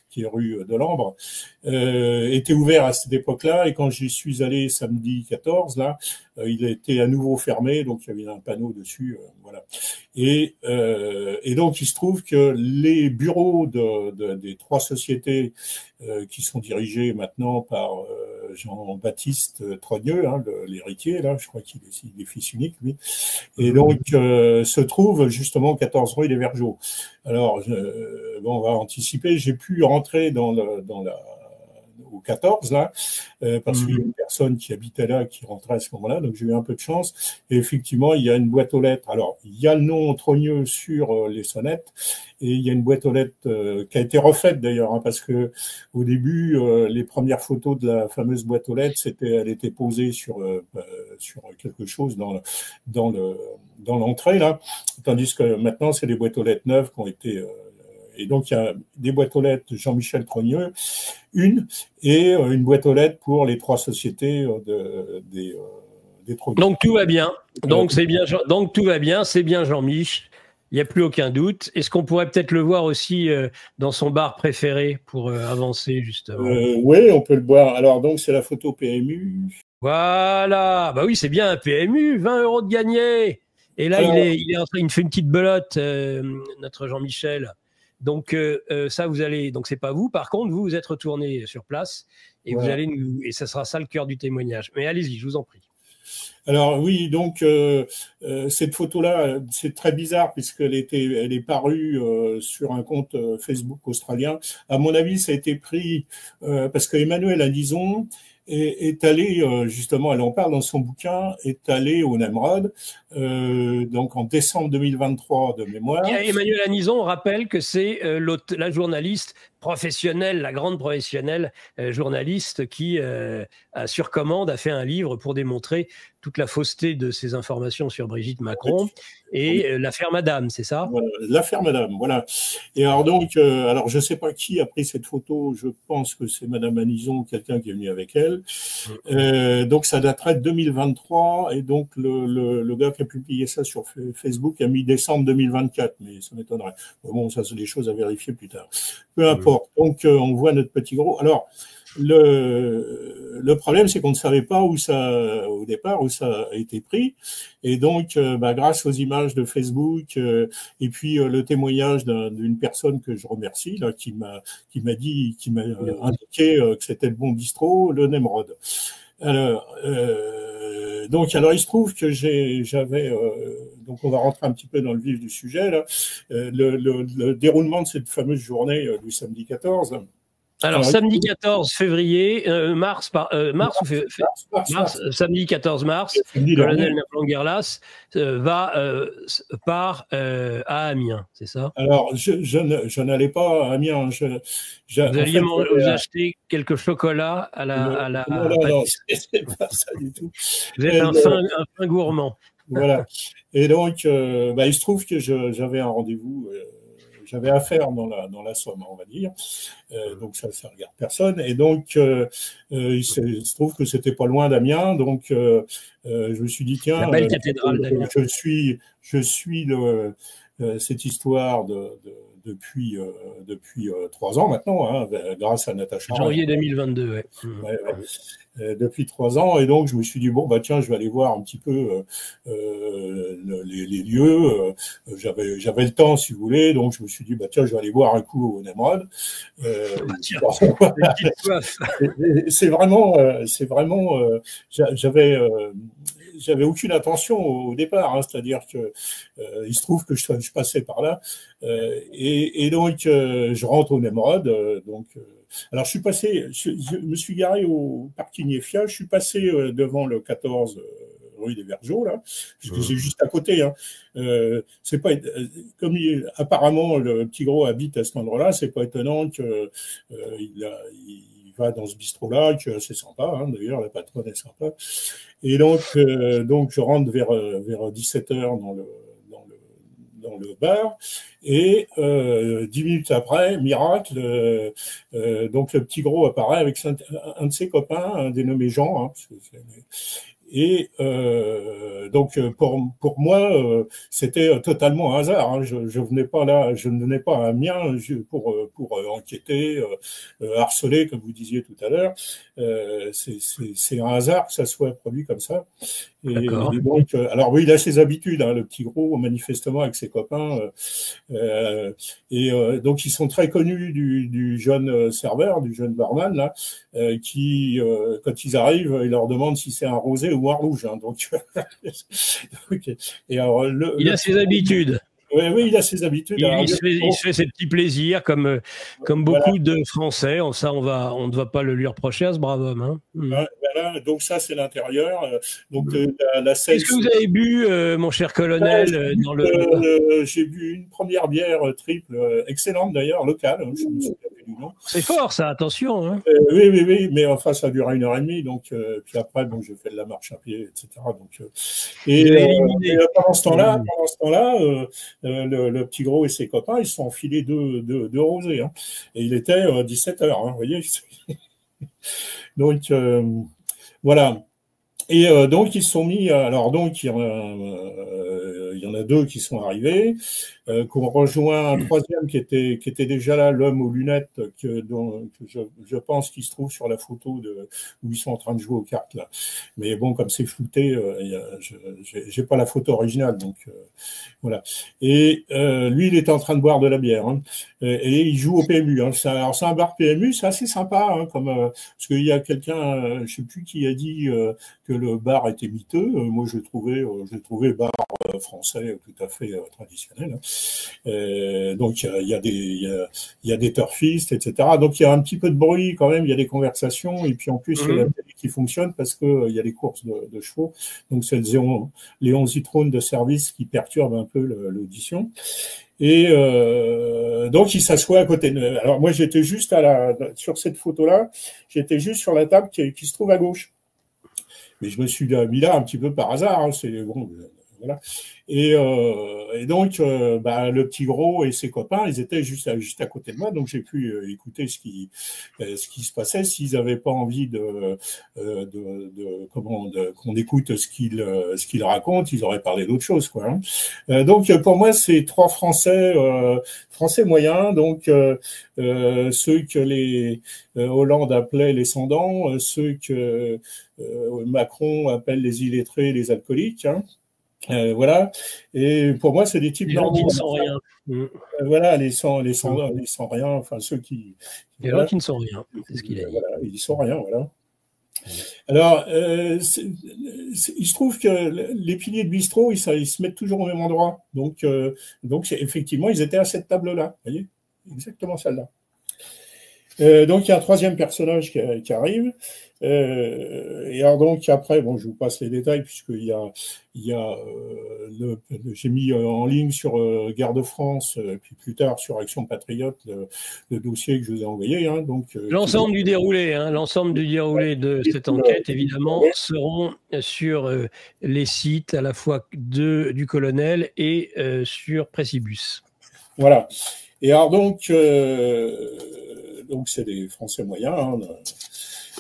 qui est rue de l'Ambre, était ouvert à cette époque-là, et quand j'y suis allé samedi 14 là, il a été à nouveau fermé, donc il y avait un panneau dessus, voilà. Et donc il se trouve que les bureaux des 3 sociétés qui sont dirigés maintenant par Jean-Baptiste Trogneux, hein, l'héritier, là, je crois qu'il est fils unique, lui. Et donc, se trouve justement 14 rue des Vergeaux. Alors, on va anticiper, j'ai pu rentrer au 14 là, parce qu'il y a une personne qui habitait là, qui rentrait à ce moment-là, donc j'ai eu un peu de chance. Et effectivement, il y a une boîte aux lettres. Alors, il y a le nom Trogneux sur les sonnettes, et il y a une boîte aux lettres qui a été refaite d'ailleurs, hein, parce que au début, les premières photos de la fameuse boîte aux lettres, elle était posée sur quelque chose dans l'entrée là, tandis que maintenant, c'est des boîtes aux lettres neuves qui ont été et donc, il y a des boîtes aux lettres de Jean-Michel Trogneux, et une boîte aux lettres pour les 3 sociétés des Trogneux. Donc, tout va bien. Donc, tout va bien. C'est bien Jean-Mich. Il n'y a plus aucun doute. Est-ce qu'on pourrait peut-être le voir aussi dans son bar préféré pour avancer, justement? Oui, on peut le voir. Alors, donc, c'est la photo PMU. Voilà. Bah oui, c'est bien un PMU. 20 € de gagné. Et là, il fait une petite belote, notre Jean-Michel. Donc ça, vous allez. Donc c'est pas vous. Par contre, vous êtes retourné sur place et voilà. Vous allez et ça sera ça le cœur du témoignage. Mais allez-y, je vous en prie. Alors oui, donc cette photo-là, c'est très bizarre puisqu'elle est parue sur un compte Facebook australien. À mon avis, ça a été pris parce que Emmanuel Anison est allé, justement, elle en parle dans son bouquin, est allé au Nemrod, donc en décembre 2023 de mémoire. Et Emmanuel Anison rappelle que c'est la journaliste professionnelle, la grande professionnelle journaliste qui, sur commande, a fait un livre pour démontrer toute la fausseté de ces informations sur Brigitte Macron et l'affaire Madame, c'est ça? Voilà, l'affaire Madame, voilà. Et alors donc, alors je sais pas qui a pris cette photo, je pense que c'est Madame Anison, quelqu'un qui est venu avec elle. Donc ça daterait de 2023, et donc le gars qui a publié ça sur Facebook a mis décembre 2024, mais ça m'étonnerait. Bon, ça c'est des choses à vérifier plus tard. Peu importe. Donc on voit notre petit gros. Alors le problème, c'est qu'on ne savait pas au départ où ça a été pris, et donc grâce aux images de Facebook et puis le témoignage d'une personne que je remercie là, qui m'a indiqué que c'était le bon bistrot, le Nemrod. Alors il se trouve que j'avais donc on va rentrer un petit peu dans le vif du sujet là, le déroulement de cette fameuse journée du samedi 14. Alors, samedi 14 février, samedi 14 mars, colonel Naplan-Gerlas part à Amiens, c'est ça? Alors, je n'allais pas à Amiens. Vous alliez vous acheter quelques chocolats à la non, c'est pas ça du tout. Vous êtes un fin gourmand. Voilà. Et donc, il se trouve que j'avais un rendez-vous. J'avais affaire dans la Somme, on va dire. Donc ça regarde personne. Et donc il se trouve que c'était pas loin d'Amiens. Donc je me suis dit tiens, la belle cathédrale d'Amiens. Je suis cette histoire depuis 3 ans maintenant, hein, grâce à Natacha. Janvier 2022, ouais. Depuis 3 ans, et donc je me suis dit bon tiens, je vais aller voir un petit peu les lieux. J'avais le temps, si vous voulez, donc je me suis dit tiens, je vais aller boire un coup au Nemrod. C'est vraiment j'avais aucune intention au départ, hein, c'est-à-dire que il se trouve que je passais par là, et donc je rentre au Nemrod, donc alors je me suis garé au parking Eiffia, je suis passé devant le 14 rue des Vergeaux, là. C'est juste à côté, hein. C'est pas, comme apparemment le petit gros habite à cet endroit-là, c'est pas étonnant que il va dans ce bistrot-là, qui est assez sympa, hein, d'ailleurs, la patronne est sympa. Et donc je rentre vers 17h dans le bar, et 10 minutes après, miracle, donc le petit gros apparaît avec un de ses copains, un dénommé Jean, hein, et donc pour moi c'était totalement un hasard, hein. Je venais pas là, je ne venais pas à Amiens pour enquêter, harceler comme vous disiez tout à l'heure. C'est un hasard que ça soit produit comme ça. Et donc alors oui, il a ses habitudes, hein, le petit gros, manifestement avec ses copains, donc ils sont très connus du jeune serveur, du jeune barman là, qui quand ils arrivent, ils leur demandent si c'est un rosé ou un rouge, hein, donc okay. Et alors, il a ses habitudes. Oui, il a ses habitudes. Il se fait ses petits plaisirs comme beaucoup de Français. Ça, on ne va pas le lui reprocher à ce brave homme. Hein. Voilà, donc ça, c'est l'intérieur. Donc la scène. Qu'est-ce que vous avez bu, mon cher colonel, dans le... J'ai bu une première bière triple, excellente d'ailleurs, locale. Hein, je me souviens du nom. C'est fort, ça. Attention. Hein. Oui, mais enfin, ça a duré 1h30. Donc, puis après, bon, j'ai fait de la marche à pied, etc. Donc, pendant ce temps-là, le petit gros et ses copains, ils se sont enfilés deux rosés. Hein. Et il était 17h, hein, vous voyez. Donc, voilà. Et donc, ils se sont mis... Alors, donc, il y en a deux qui sont arrivés, qu'on rejoint un troisième qui était déjà là, l'homme aux lunettes, que je pense qu'il se trouve sur la photo où ils sont en train de jouer aux cartes, là. Mais bon, comme c'est flouté, j'ai pas la photo originale, donc voilà. Et lui, il était en train de boire de la bière, hein, et il joue au PMU. Hein. Alors, c'est un bar PMU, c'est assez sympa, hein, parce qu'il y a quelqu'un, je sais plus qui a dit que le bar était miteux. Moi, je trouvais bar français tout à fait traditionnel. Donc il y a des turfistes, etc. Donc il y a un petit peu de bruit quand même, il y a des conversations, et puis en plus il y a la télé qui fonctionne parce que il y a les courses de chevaux. Donc c'est les 11 zitrone de service qui perturbent un peu l'audition. Et donc il s'assoit à côté de... Alors moi j'étais juste sur cette photo-là, j'étais juste sur la table qui se trouve à gauche. Mais je me suis mis là un petit peu par hasard, hein, c'est bon, voilà. Et donc, le petit gros et ses copains, ils étaient juste à côté de moi, donc j'ai pu écouter ce qui se passait. S'ils n'avaient pas envie qu'on écoute ce qu'ils racontent, ils auraient parlé d'autre chose, quoi. Hein. Donc, pour moi, c'est trois Français moyens, donc ceux que les Hollande appelait les sans-dents, ceux que Macron appelle les illettrés, les alcooliques. Hein. Voilà. Et pour moi, c'est des types normaux. Qui ne sont rien. Voilà, les sans rien, enfin ceux qui. Les gens qui ne sont rien, c'est ce qu'il a dit. Voilà, ils sont rien, voilà. Alors, il se trouve que les piliers de bistrot, ils se mettent toujours au même endroit. Donc effectivement, ils étaient à cette table-là. Vous voyez, exactement celle-là. Donc il y a un troisième personnage qui arrive. Et alors donc après, bon, je vous passe les détails puisqu'il y a j'ai mis en ligne sur Gare de France, puis plus tard sur Action Patriote le dossier que je vous ai envoyé. Hein, donc l'ensemble du déroulé de cette enquête, évidemment, seront sur les sites à la fois du colonel et sur Pressibus. Voilà. Et alors donc c'est des Français moyens. Hein.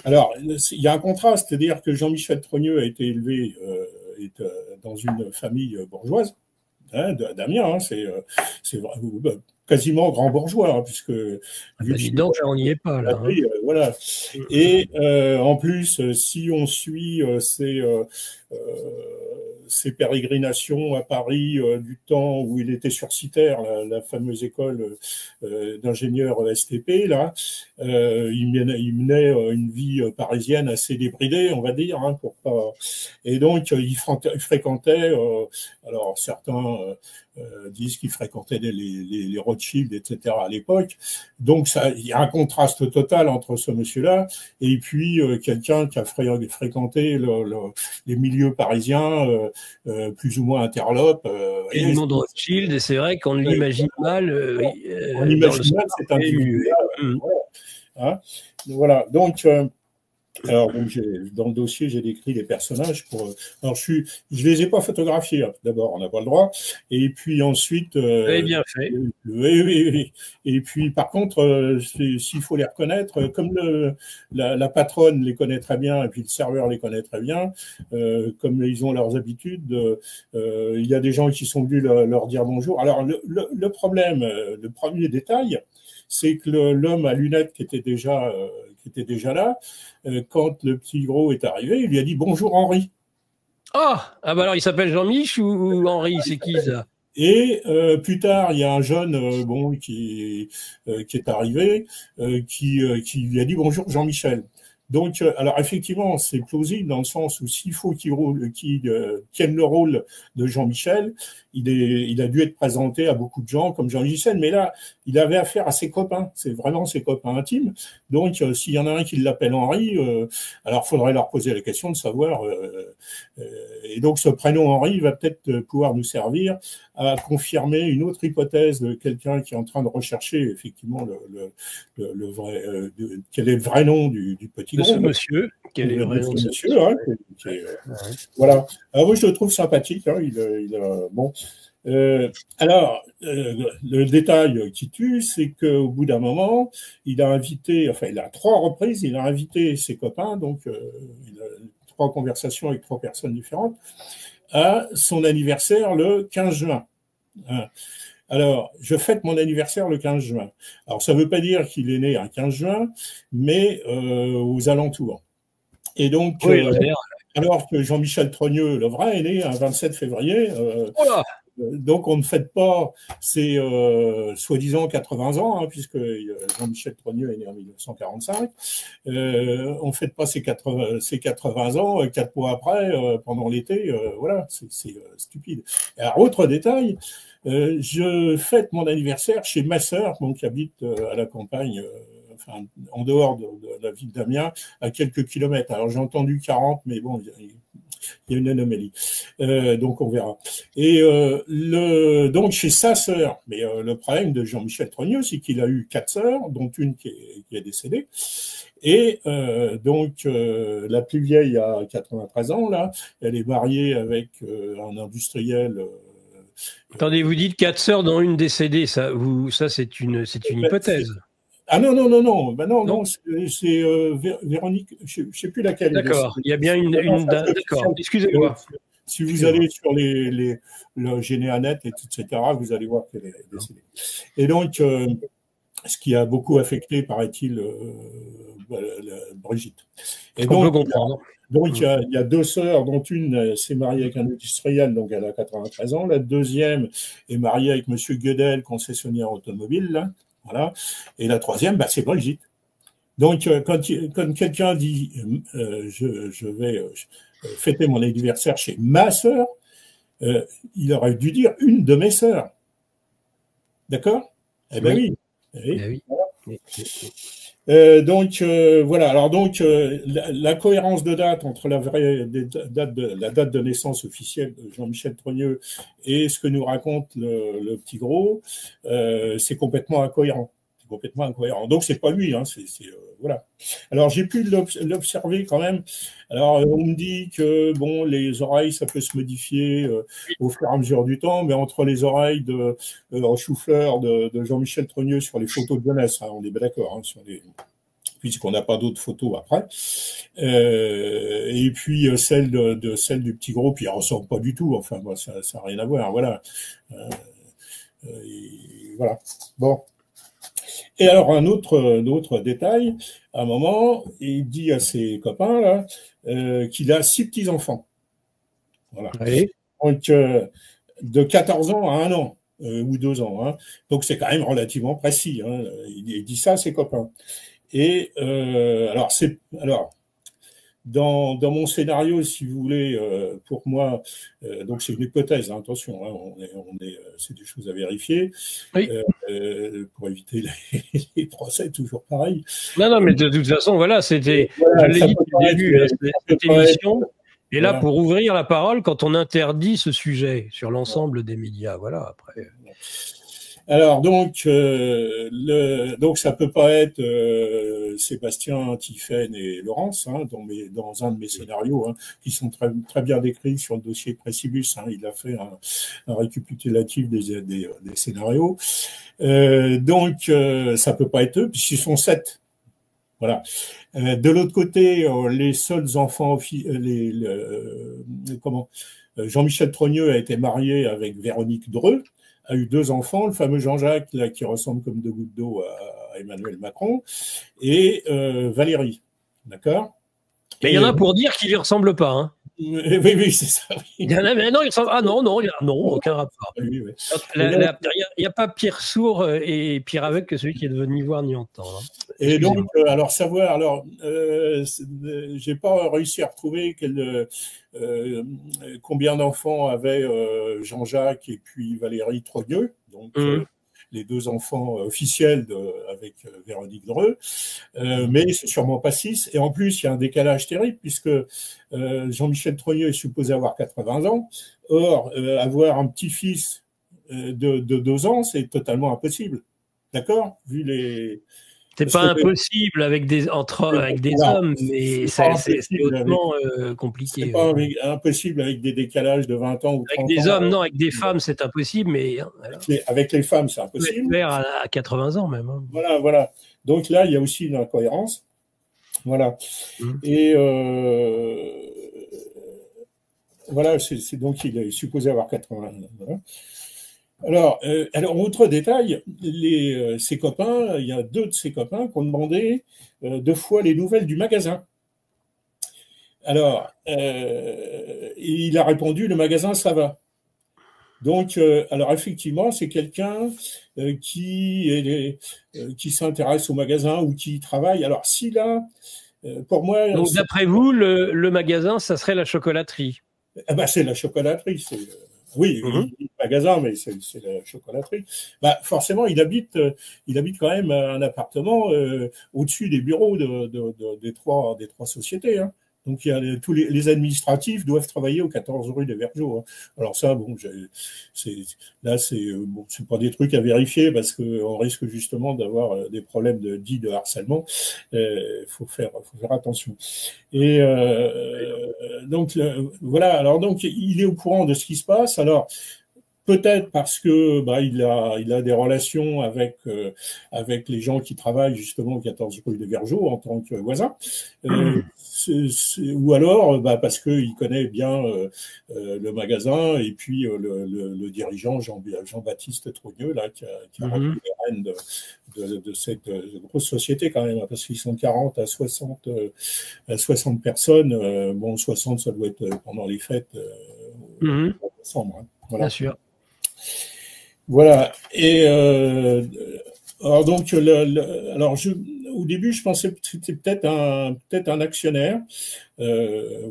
Alors, il y a un contraste, c'est-à-dire que Jean-Michel Trogneux a été élevé dans une famille bourgeoise, hein, d'Amiens, hein, c'est quasiment grand bourgeois, hein, puisque... donc, on n'y est pas, là. Hein. Voilà. Et en plus, si on suit ses pérégrinations à Paris du temps où il était sur Citer, la fameuse école d'ingénieurs STP, là, il menait une vie parisienne assez débridée, on va dire, hein, pour pas. Et donc il fréquentait, alors certains disent qu'il fréquentait les Rothschild, etc. à l'époque. Donc il y a un contraste total entre ce monsieur-là et puis quelqu'un qui a fréquenté les milieux parisiens, plus ou moins interlopes. Et du monde Rothschild, et c'est vrai qu'on l'imagine mal. On imagine mal cet individu. Hein, voilà. Donc alors, dans le dossier, j'ai décrit les personnages alors, je les ai pas photographiés, hein. D'abord, on n'a pas le droit. Et puis ensuite. Vous avez bien fait. Oui. Et puis, par contre, s'il faut les reconnaître, comme la patronne les connaît très bien, et puis le serveur les connaît très bien, comme ils ont leurs habitudes, il y a des gens qui sont venus leur dire bonjour. Alors, le problème, le premier détail, c'est que l'homme à lunettes qui était déjà là, quand le petit gros est arrivé, il lui a dit bonjour Henri. Ah bah alors il s'appelle Jean-Mich ou Henri, c'est qui ça? Et plus tard, il y a un jeune qui est arrivé, qui lui a dit bonjour Jean-Michel. Donc, alors effectivement, c'est plausible dans le sens où s'il faut qu'il tienne le rôle de Jean-Michel, il a dû être présenté à beaucoup de gens comme Jean-Michel, mais là, il avait affaire à ses copains, c'est vraiment ses copains intimes. Donc, s'il y en a un qui l'appelle Henri, alors faudrait leur poser la question de savoir. Et donc, ce prénom Henri va peut-être pouvoir nous servir à confirmer une autre hypothèse de quelqu'un qui est en train de rechercher effectivement le vrai, quel est le vrai nom du petit de ce monsieur. Quel est le vrai nom de ce monsieur, hein, voilà. Alors moi, je le trouve sympathique. Hein, bon. Alors, le détail qui tue, c'est qu'au bout d'un moment, il a à 3 reprises, il a invité ses copains, donc il a 3 conversations avec 3 personnes différentes, à son anniversaire le 15 juin. Alors, je fête mon anniversaire le 15 juin. Alors, ça ne veut pas dire qu'il est né un 15 juin, mais aux alentours. Et donc, oui, alors que Jean-Michel Trogneux, le vrai, est né un 27 février. Donc, on ne fête pas ses soi-disant 80 ans, hein, puisque Jean-Michel Trogneux est né en 1945. On ne fête pas ses 80 ans, 4 mois après, pendant l'été. Voilà, c'est stupide. Alors, autre détail, je fête mon anniversaire chez ma sœur, qui habite à la campagne, en dehors de la ville d'Amiens, à quelques kilomètres. Alors, j'ai entendu 40, mais bon, il y a une anomalie. Donc, on verra. Et donc, chez sa sœur, mais le problème de Jean-Michel Trogneux, c'est qu'il a eu 4 sœurs, dont une qui est décédée. Et donc, la plus vieille a 93 ans, là. Elle est mariée avec un industriel. Attendez, vous dites 4 sœurs dont une décédée, ça c'est une hypothèse. Ah non, bah non, c'est Véronique, je ne sais plus laquelle. D'accord, il y a bien une d'accord, excusez-moi. Si vous allez sur le Généanet, etc., vous allez voir qu'elle est décédée. Et donc, ce qui a beaucoup affecté, paraît-il, Brigitte. Et donc, on peut comprendre. Donc, il y a 2 sœurs, dont une s'est mariée avec un industriel, donc elle a 93 ans. La deuxième est mariée avec monsieur Guedel, concessionnaire automobile, là. Voilà. Et la troisième, c'est Brigitte. Donc, quand quelqu'un dit je vais fêter mon anniversaire chez ma sœur, il aurait dû dire une de mes sœurs. D'accord? Eh bien oui. Oui. Donc voilà. Alors donc la cohérence de date entre la date de naissance officielle de Jean-Michel Trogneux et ce que nous raconte le petit gros, c'est complètement incohérent. Donc c'est pas lui, hein, voilà. Alors j'ai pu l'observer quand même. Alors on me dit que bon, les oreilles ça peut se modifier au fur et à mesure du temps, mais entre les oreilles de chou-fleur de Jean-Michel Trogneux sur les photos de jeunesse, hein, on est bien d'accord, hein, puisqu'on n'a pas d'autres photos après. Et puis celle du petit gros, puis elle ressemble pas du tout. Enfin, moi, ça n'a rien à voir. Voilà. Voilà. Bon. Et alors un autre détail. À un moment, il dit à ses copains là qu'il a 6 petits enfants. Voilà. Oui. Donc de 14 ans à 1 an. Ou 2 ans. Hein. Donc c'est quand même relativement précis. Hein. Il dit ça à ses copains. Et alors dans mon scénario, si vous voulez, pour moi, donc c'est une hypothèse, hein, attention, hein, c'est des choses à vérifier, Oui. pour éviter les procès, toujours pareil. Non, non, mais de toute façon, voilà, c'était, Voilà, je l'ai dit depuis le début, cette émission est là voilà. pour ouvrir la parole quand on interdit ce sujet sur l'ensemble des médias. Voilà, après. Alors donc, donc ça peut pas être Sébastien, Tiphaine et Laurence, hein, dans un de mes scénarios, hein, qui sont très, très bien décrits sur le dossier Précibus. Hein, il a fait un récapitulatif des scénarios. Donc ça peut pas être eux, puisqu'ils sont 7. Voilà. De l'autre côté, les seuls enfants, Jean-Michel Trogneux a été marié avec Véronique Dreux, a eu 2 enfants, le fameux Jean-Jacques, là, qui ressemble comme 2 gouttes d'eau à Emmanuel Macron, et Valérie. D'accord? Mais il y en a pour dire qu'il ne lui ressemble pas. Hein. Oui, c'est ça. Oui. Il y en a, mais non, il ressemble. Ah non, aucun rapport. Oui. Il n'y a pas pire sourd et pire aveugle que celui qui est devenu ni voir ni entendre. Hein. Et donc, j'ai pas réussi à retrouver combien d'enfants avaient Jean-Jacques et puis Valérie Trogneux, donc les 2 enfants officiels avec Véronique Dreux, mais c'est sûrement pas 6. Et en plus, il y a un décalage terrible puisque Jean-Michel Trogneux est supposé avoir 80 ans. Or, avoir un petit-fils de 2 ans, c'est totalement impossible. D'accord? Vu les... C'est pas impossible avec des hommes, mais c'est hautement compliqué. C'est pas impossible avec des décalages de 20 ans ou 30 ans. Avec des hommes, non, avec des femmes, c'est impossible, mais... Voilà. Avec les femmes, c'est impossible. À 80 ans même. Hein. Voilà. Donc là, il y a aussi une incohérence. Voilà. Et voilà, donc il est supposé avoir 80 ans. Voilà. Alors, autre détail, ses copains, il y a 2 de ses copains qui ont demandé 2 fois les nouvelles du magasin. Alors, il a répondu, le magasin, ça va. Donc, alors effectivement, c'est quelqu'un qui s'intéresse au magasin ou qui y travaille. Alors, si là, pour moi... Donc, d'après vous, le magasin, ça serait la chocolaterie? C'est la chocolaterie, oui, le magasin, mais c'est la chocolaterie. Forcément, il habite quand même un appartement au-dessus des bureaux des trois sociétés. Hein. Donc, il y a tous les administratifs doivent travailler au 14 rue des Vergeaux. Hein. Alors ça, bon, c'est pas des trucs à vérifier parce qu'on risque justement d'avoir des problèmes de harcèlement. Faut faire attention. Et donc voilà. Alors donc, il est au courant de ce qui se passe. Alors peut-être parce que il a des relations avec les gens qui travaillent justement au 14 rue des Vergeaux en tant que voisin. Ou alors parce qu'il connaît bien le magasin et puis le dirigeant Jean-Baptiste Trogneux là qui a repris les rênes de cette grosse société quand même, parce qu'ils sont 40 à 60 personnes. 60 ça doit être pendant les fêtes en décembre. Hein. Voilà. Bien sûr. Voilà. Et alors donc au début, je pensais que c'était peut-être un actionnaire,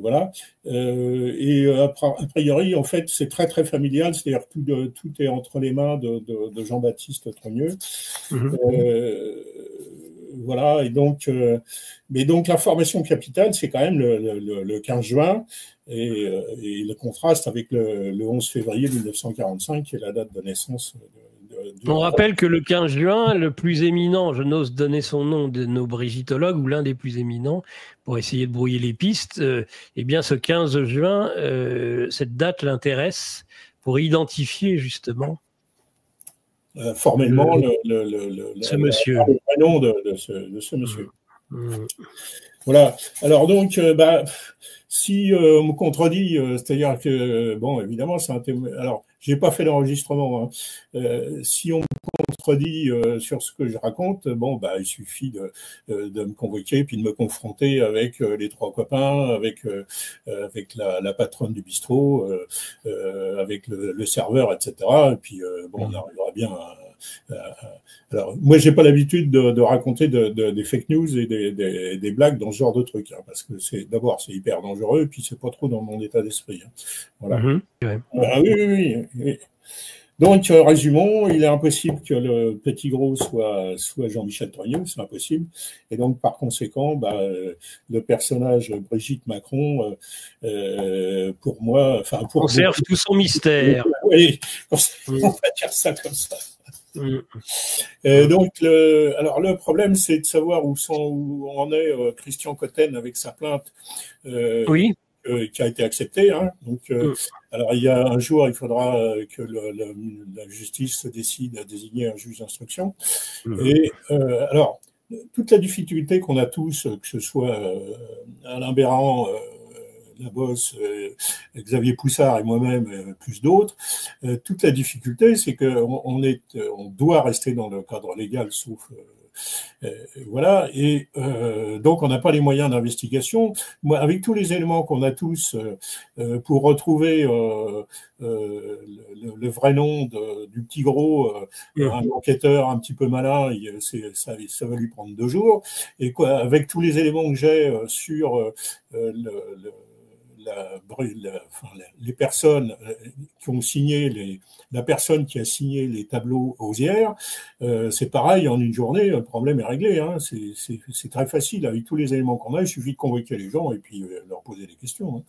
voilà. Et a priori, en fait, c'est très très familial, c'est-à-dire tout est entre les mains de Jean-Baptiste Trogneux. Voilà. Et donc, mais donc l'information capitale, c'est quand même le 15 juin. Et le contraste avec le 11 février 1945, qui est la date de naissance. On rappelle que le 15 juin, le plus éminent, je n'ose donner son nom, de nos brigittologues, ou l'un des plus éminents, pour essayer de brouiller les pistes, eh bien ce 15 juin, cette date l'intéresse pour identifier justement formellement ce monsieur. Le prénom de ce monsieur. Voilà. Alors donc, si on me contredit, c'est-à-dire que bon, évidemment, c'est un témoin. Alors, j'ai pas fait l'enregistrement. Hein. Si on me contredit sur ce que je raconte, bon, il suffit de me convoquer puis de me confronter avec les 3 copains, avec la patronne du bistrot, avec le serveur, etc. Et puis bon, on arrivera bien Alors, moi, j'ai pas l'habitude de raconter des fake news et des blagues dans ce genre de trucs, hein, parce que d'abord, c'est hyper dangereux, et puis c'est pas trop dans mon état d'esprit. Hein. Voilà. Ouais. Ah, oui. Donc, résumons, il est impossible que le petit gros soit Jean-Michel Trogneux, c'est impossible. Et donc, par conséquent, le personnage Brigitte Macron, pour moi, enfin, pour conserve tout son mystère. Oui, on va dire ça comme ça. Donc, alors le problème, c'est de savoir où en est Christian Cotten avec sa plainte. Oui. Qui a été acceptée. Hein. Donc, alors, il y a un jour, il faudra que la justice se décide à désigner un juge d'instruction. Et alors, toute la difficulté qu'on a tous, que ce soit Alain Berrand, Labosse, Xavier Poussard et moi-même, plus d'autres, toute la difficulté, c'est qu'on doit rester dans le cadre légal, sauf voilà, et donc on n'a pas les moyens d'investigation. Moi, avec tous les éléments qu'on a tous pour retrouver le vrai nom du petit gros, un enquêteur un petit peu malin, ça va lui prendre 2 jours. Et quoi, avec tous les éléments que j'ai sur les personnes qui ont signé la personne qui a signé les tableaux Osières, c'est pareil, en une journée, le problème est réglé. Hein. C'est très facile, avec tous les éléments qu'on a, il suffit de convoquer les gens et puis leur poser des questions. Hein.